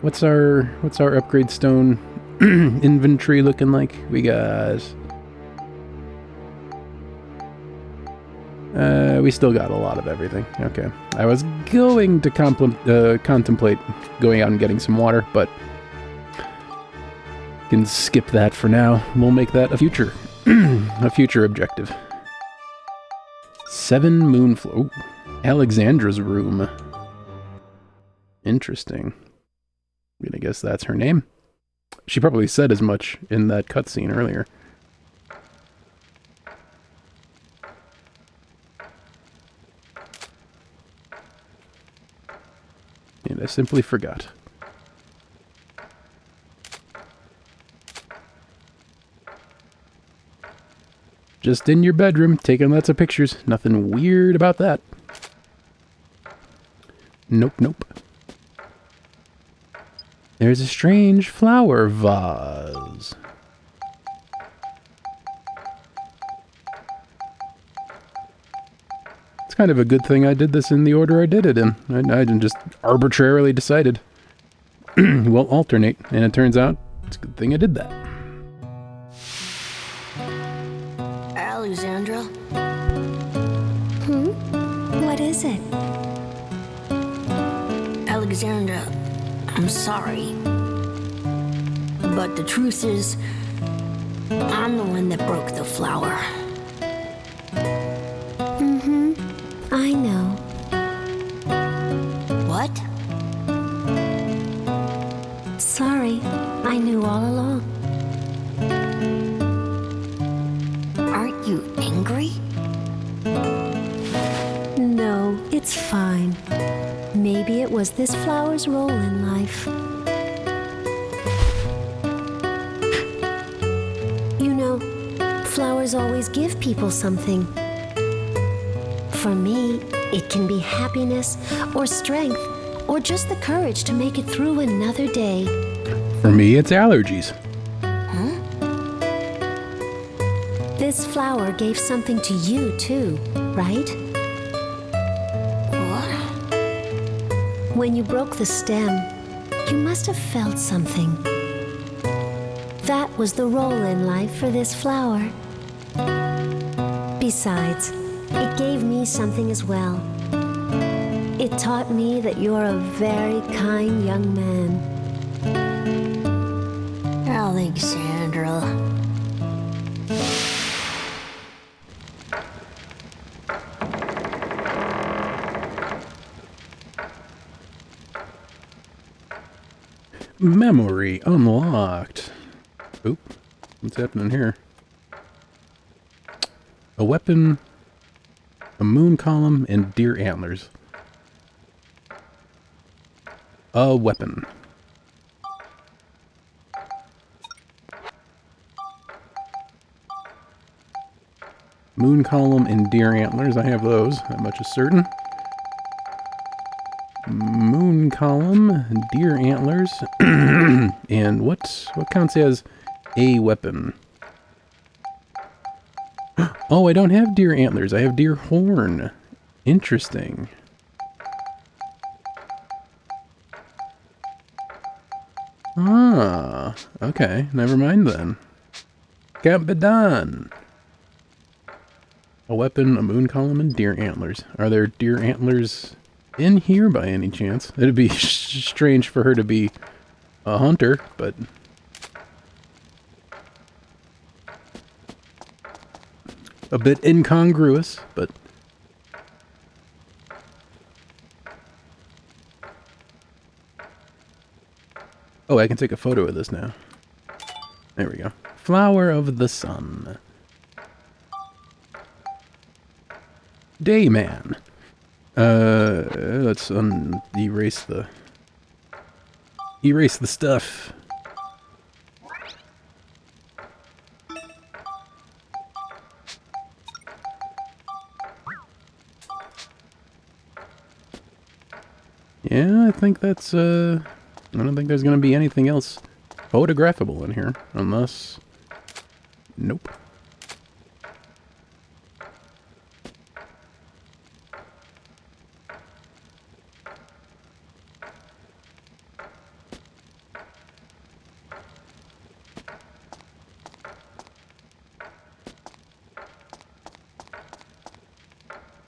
What's our upgrade stone inventory looking like? We got... we still got a lot of everything. Okay. I was going to contemplate going out and getting some water, but can skip that for now. We'll make that a future objective. 7 moonflow. Ooh, Alexandra's room. Interesting. I'm gonna guess that's her name. She probably said as much in that cutscene earlier. And I simply forgot. Just in your bedroom, taking lots of pictures. Nothing weird about that. Nope, nope. There's a strange flower vase. It's kind of a good thing I did this in the order I did it in. I just arbitrarily decided. We'll alternate, and it turns out it's a good thing I did that. Alexandra? What is it? Alexandra, I'm sorry. But the truth is, I'm the one that broke the flower. I know. What? Sorry, I knew all along. Aren't you angry? No, it's fine. Maybe it was this flower's role in life. You know, flowers always give people something. For me, it can be happiness, or strength, or just the courage to make it through another day. For me, it's allergies. Huh? This flower gave something to you, too, right? When you broke the stem, you must have felt something. That was the role in life for this flower. Besides, it gave me something as well. It taught me that you're a very kind young man. Alexandra. Memory unlocked. Oop. What's happening here? A weapon, a moon column, and deer antlers. A weapon. Moon column and deer antlers. I have those. That much is certain. Moon column, deer antlers, and what counts as a weapon? Oh, I don't have deer antlers. I have deer horn. Interesting. Ah, okay. Never mind then. Can't be done. A weapon, a moon column, and deer antlers. Are there deer antlers in here by any chance? It'd be strange for her to be a hunter, but... a bit incongruous, but... oh, I can take a photo of this now. There we go. Flower of the sun. Dayman. Let's erase the stuff. Yeah, I think that's I don't think there's gonna be anything else photographable in here, unless Nope.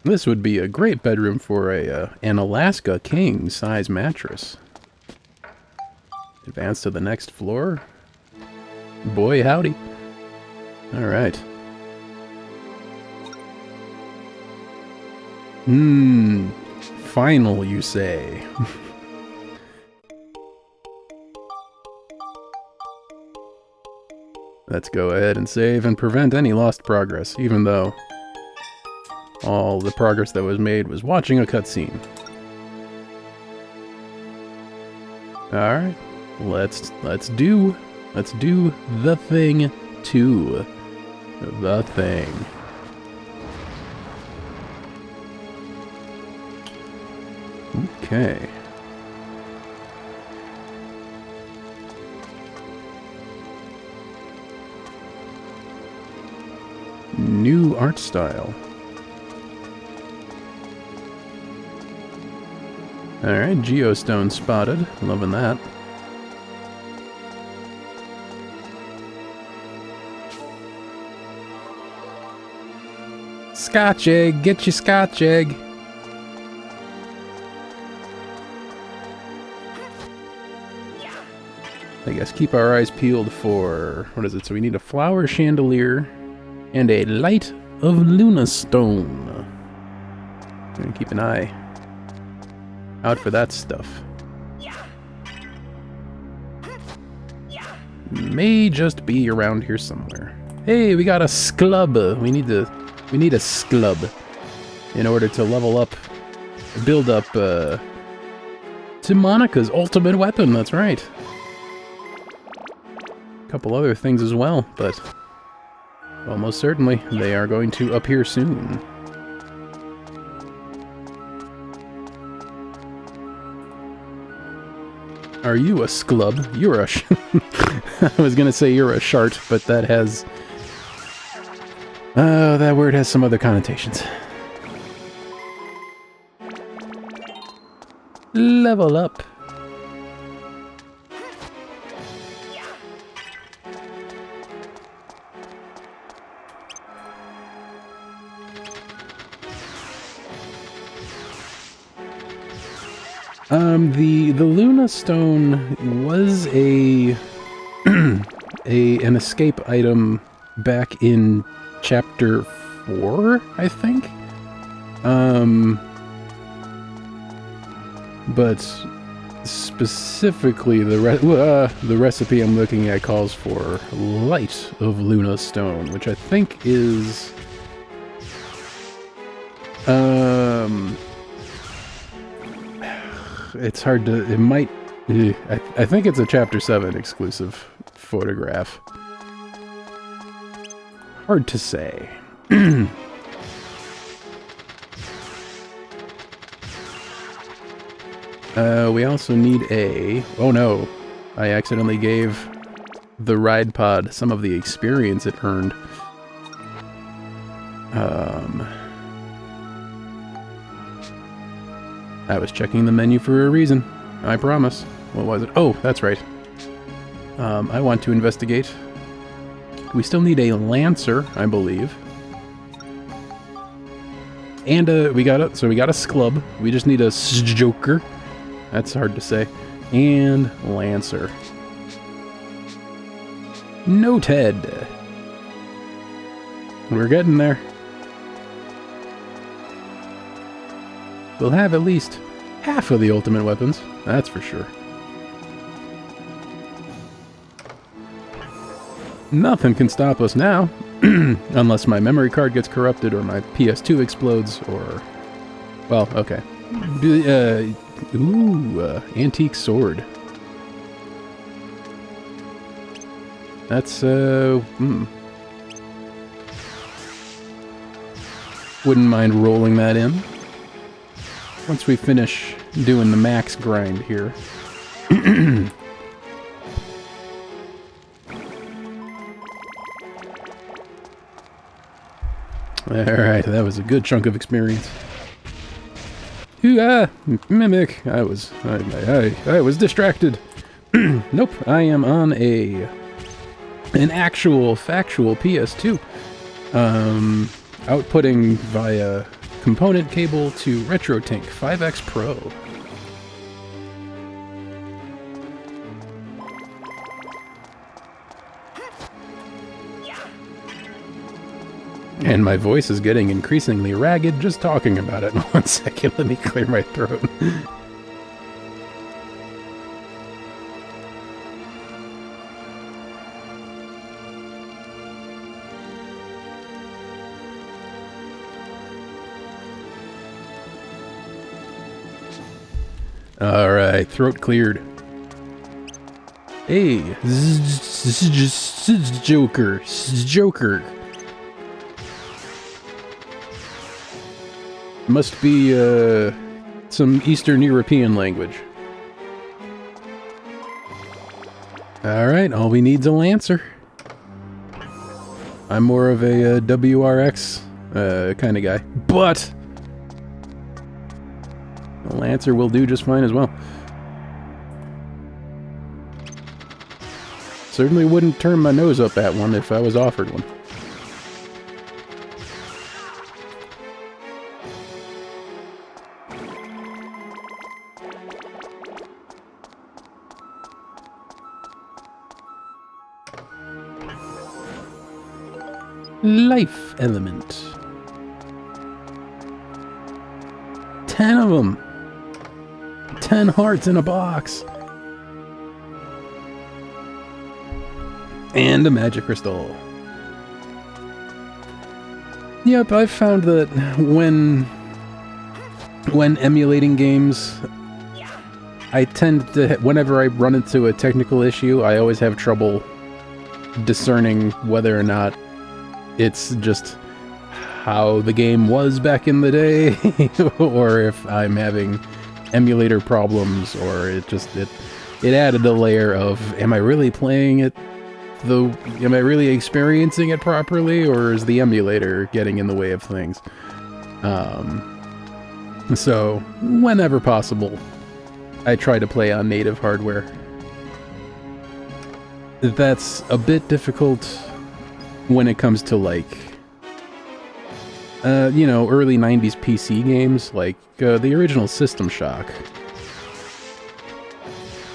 This would be a great bedroom for an Alaska king size mattress. Advance to the next floor. Boy, howdy. Alright. Final, you say. Let's go ahead and save and prevent any lost progress, even though all the progress that was made was watching a cutscene. Alright, let's do the thing to the thing. Okay. New art style. Alright, geostone spotted. Loving that. Scotch egg! Get your scotch egg! I guess keep our eyes peeled for... what is it? So we need a flower chandelier and a light of Luna stone. I'm gonna keep an eye out for that stuff. May just be around here somewhere. Hey, we got a sclub. We need a sclub in order to level up, build up to Monica's ultimate weapon. That's right. A couple other things as well, but almost certainly they are going to appear soon. Are you a sclub? You're a I was gonna say you're a shart, but that has... that word has some other connotations. Level up. The Luna Stone was an escape item back in Chapter 4, I think? But specifically the recipe I'm looking at calls for Light of Luna Stone, which I think is... it's hard to... it might... I think it's a Chapter 7 exclusive photograph. Hard to say. We also need a... oh no! I accidentally gave the ride pod some of the experience it earned. I was checking the menu for a reason. I promise. What was it? Oh, that's right. I want to investigate. We still need a Lancer, I believe. And we got a Sclub. We just need a Joker. That's hard to say. And Lancer. Noted. We're getting there. We'll have at least half of the ultimate weapons, that's for sure. Nothing can stop us now, unless my memory card gets corrupted or my PS2 explodes, or... well, okay. Antique sword. That's, wouldn't mind rolling that in. Once we finish doing the max grind here. Alright, that was a good chunk of experience. Ooh, mimic. I was distracted. Nope, I am on an actual factual PS2. Outputting via component cable to Retrotink 5X Pro. And my voice is getting increasingly ragged just talking about it. 1 second, let me clear my throat. Alright, throat cleared. Hey, Joker. Must be, some Eastern European language. Alright, all we need's a Lancer. I'm more of a WRX kind of guy, but a Lancer will do just fine as well. Certainly wouldn't turn my nose up at one if I was offered one. Life element. 10 of them. 10 hearts in a box. And a magic crystal. Yep, I've found that when emulating games, I tend to, whenever I run into a technical issue, I always have trouble discerning whether or not it's just how the game was back in the day, or if I'm having emulator problems, or it added a layer of, am I really playing it? Am I really experiencing it properly, or is the emulator getting in the way of things? So, whenever possible, I try to play on native hardware. That's a bit difficult when it comes to, like, early 90s PC games, like the original System Shock.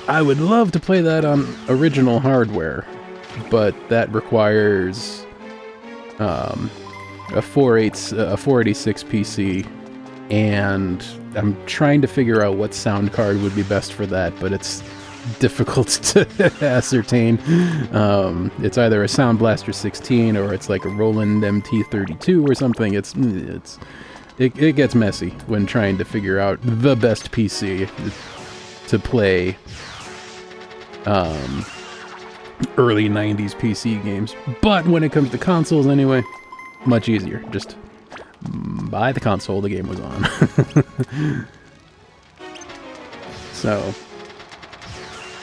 I would love to play that on original hardware, but that requires a 486 PC, and I'm trying to figure out what sound card would be best for that, but it's difficult to ascertain. It's either a Sound Blaster 16 or it's like a Roland MT32 or something. It gets messy when trying to figure out the best PC to play early 90s PC games. But when it comes to consoles anyway, much easier. Just buy the console the game was on. So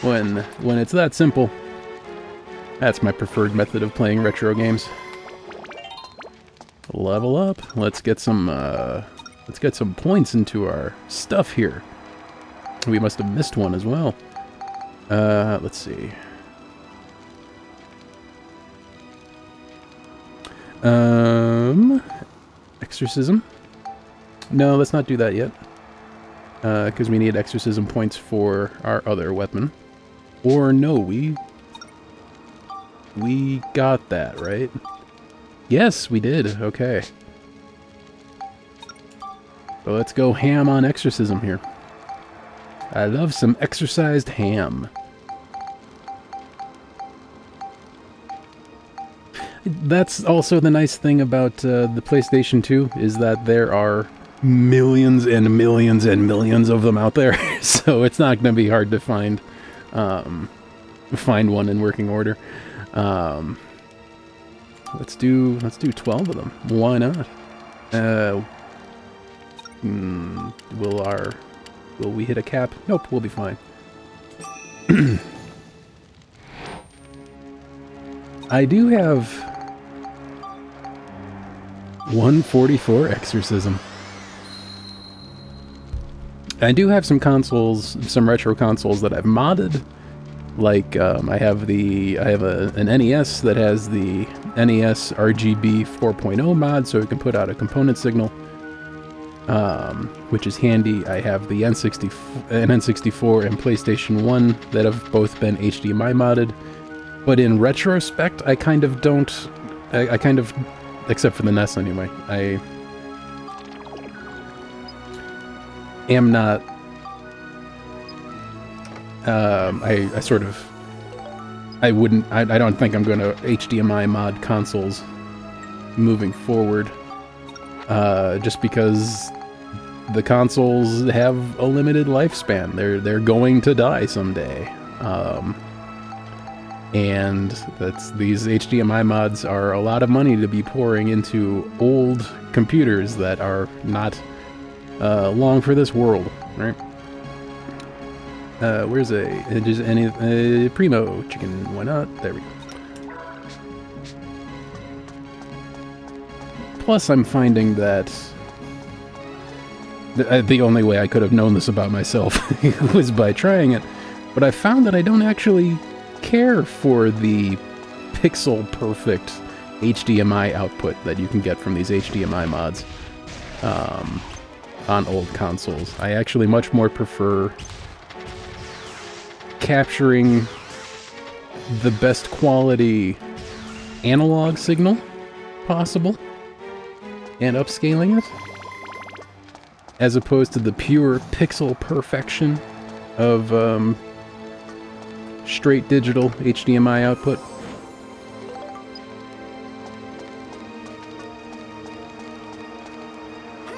when it's that simple, that's my preferred method of playing retro games. Level up. Let's get some points into our stuff here. We must have missed one as well. Let's see. Exorcism? No, let's not do that yet. Because we need exorcism points for our other weapon. Or no, we got that, right? Yes, we did. Okay. So let's go ham on exorcism here. I love some exorcised ham. That's also the nice thing about the PlayStation 2, is that there are millions and millions and millions of them out there. So it's not going to be hard to find one in working order. Let's do 12 of them. Why not? Will we hit a cap? Nope, we'll be fine. I do have 144 Exorcism. I do have some consoles, some retro consoles that I've modded. Like I have an NES that has the NES RGB 4.0 mod, so it can put out a component signal, which is handy. I have the N64 and PlayStation 1 that have both been HDMI modded. But in retrospect, I kind of don't. I kind of, except for the NES anyway. I am not. I sort of. I wouldn't. I don't think I'm going to HDMI mod consoles moving forward. Just because the consoles have a limited lifespan. They're going to die someday. And these HDMI mods are a lot of money to be pouring into old computers that are not long for this world, right? Where's any primo chicken? Why not? There we go. Plus, I'm finding that the only way I could have known this about myself was by trying it, but I found that I don't actually care for the pixel perfect HDMI output that you can get from these HDMI mods on old consoles. I actually much more prefer capturing the best quality analog signal possible and upscaling it, as opposed to the pure pixel perfection of straight digital HDMI output.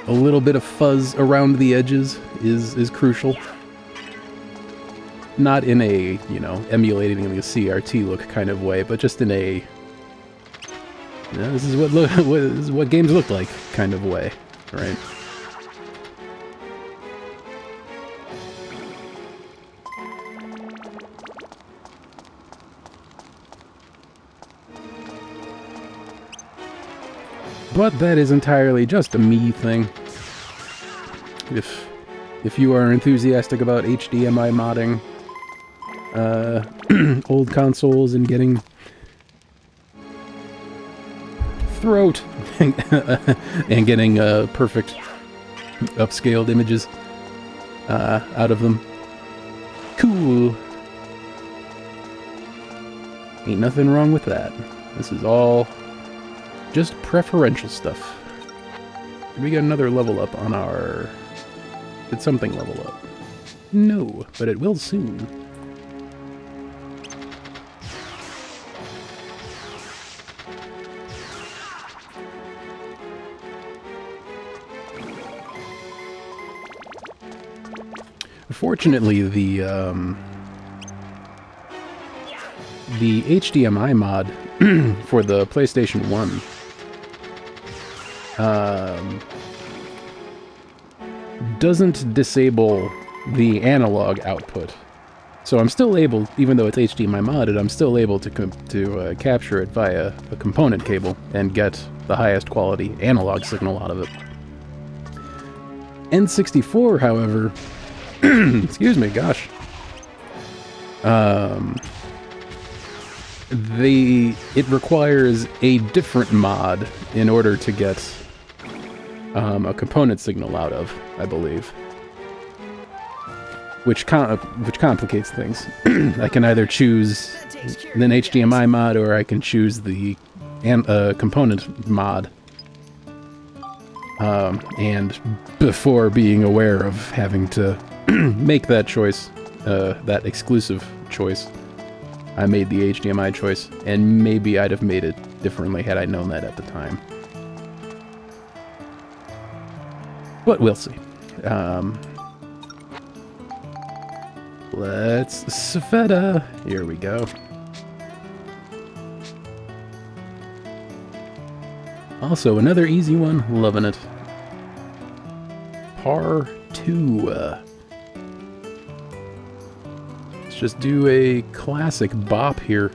A little bit of fuzz around the edges is crucial. Not in a, emulating the CRT look kind of way, but just in a, this is what games look like kind of way, right? But that is entirely just a me thing. If you are enthusiastic about HDMI modding old consoles and getting throat and getting perfect upscaled images out of them, cool. Ain't nothing wrong with that. This is all just preferential stuff. Did we get another level up on our... Did something level up? No, but it will soon. Fortunately, the HDMI mod for the PlayStation 1 doesn't disable the analog output. So I'm still able, even though it's HDMI modded, I'm still able to capture it via a component cable and get the highest quality analog signal out of it. N64, however, excuse me, gosh. It requires a different mod in order to get a component signal out of, I believe. Which complicates things. I can either choose an HDMI mod or I can choose the component mod. And before being aware of having to make that choice, that exclusive choice, I made the HDMI choice, and maybe I'd have made it differently had I known that at the time. But we'll see. Let's Safeta. Here we go. Also, another easy one. Loving it. Par 2. Let's just do a classic bop here.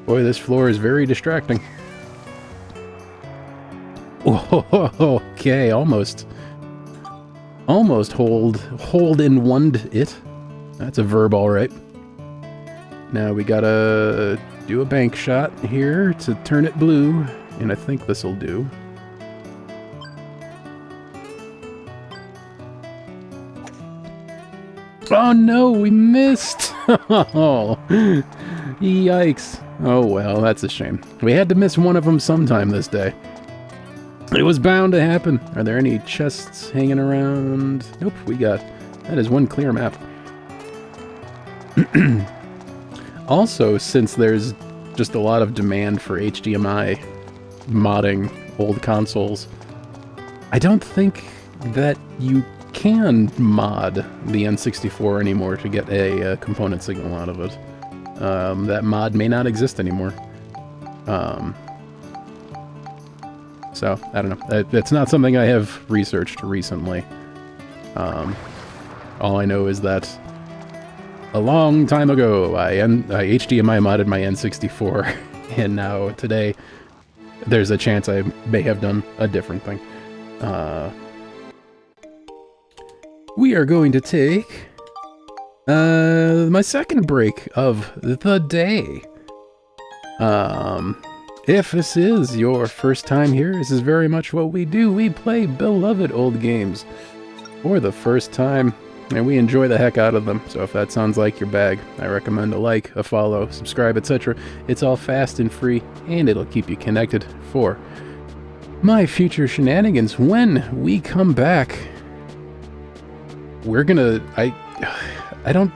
Boy, this floor is very distracting. Okay, almost hold in one it. That's a verb, all right. Now we gotta do a bank shot here to turn it blue, and I think this'll do. Oh no, we missed! Oh, yikes. Oh well, that's a shame. We had to miss one of them sometime this day. It was bound to happen. Are there any chests hanging around? Nope, that is one clear map. Also, since there's just a lot of demand for HDMI modding old consoles, I don't think that you can mod the N64 anymore to get a component signal out of it. That mod may not exist anymore. So, I don't know. It's not something I have researched recently. All I know is that a long time ago, I HDMI modded my N64, and now today, there's a chance I may have done a different thing. We are going to take my second break of the day. If this is your first time here, this is very much what we do. We play beloved old games for the first time, and we enjoy the heck out of them. So if that sounds like your bag, I recommend a like, a follow, subscribe, etc. It's all fast and free, and it'll keep you connected for my future shenanigans. When we come back, we're gonna... I don't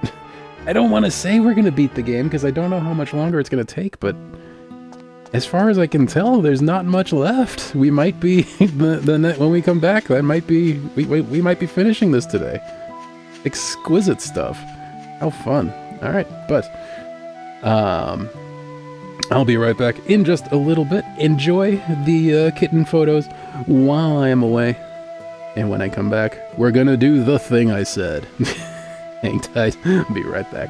want to say we're gonna beat the game, because I don't know how much longer it's gonna take, but as far as I can tell, there's not much left. We might be when we come back, that might be we might be finishing this today. Exquisite stuff. How fun. All right, but I'll be right back in just a little bit. Enjoy the kitten photos while I am away, and when I come back, we're gonna do the thing I said. Hang tight. I'll be right back.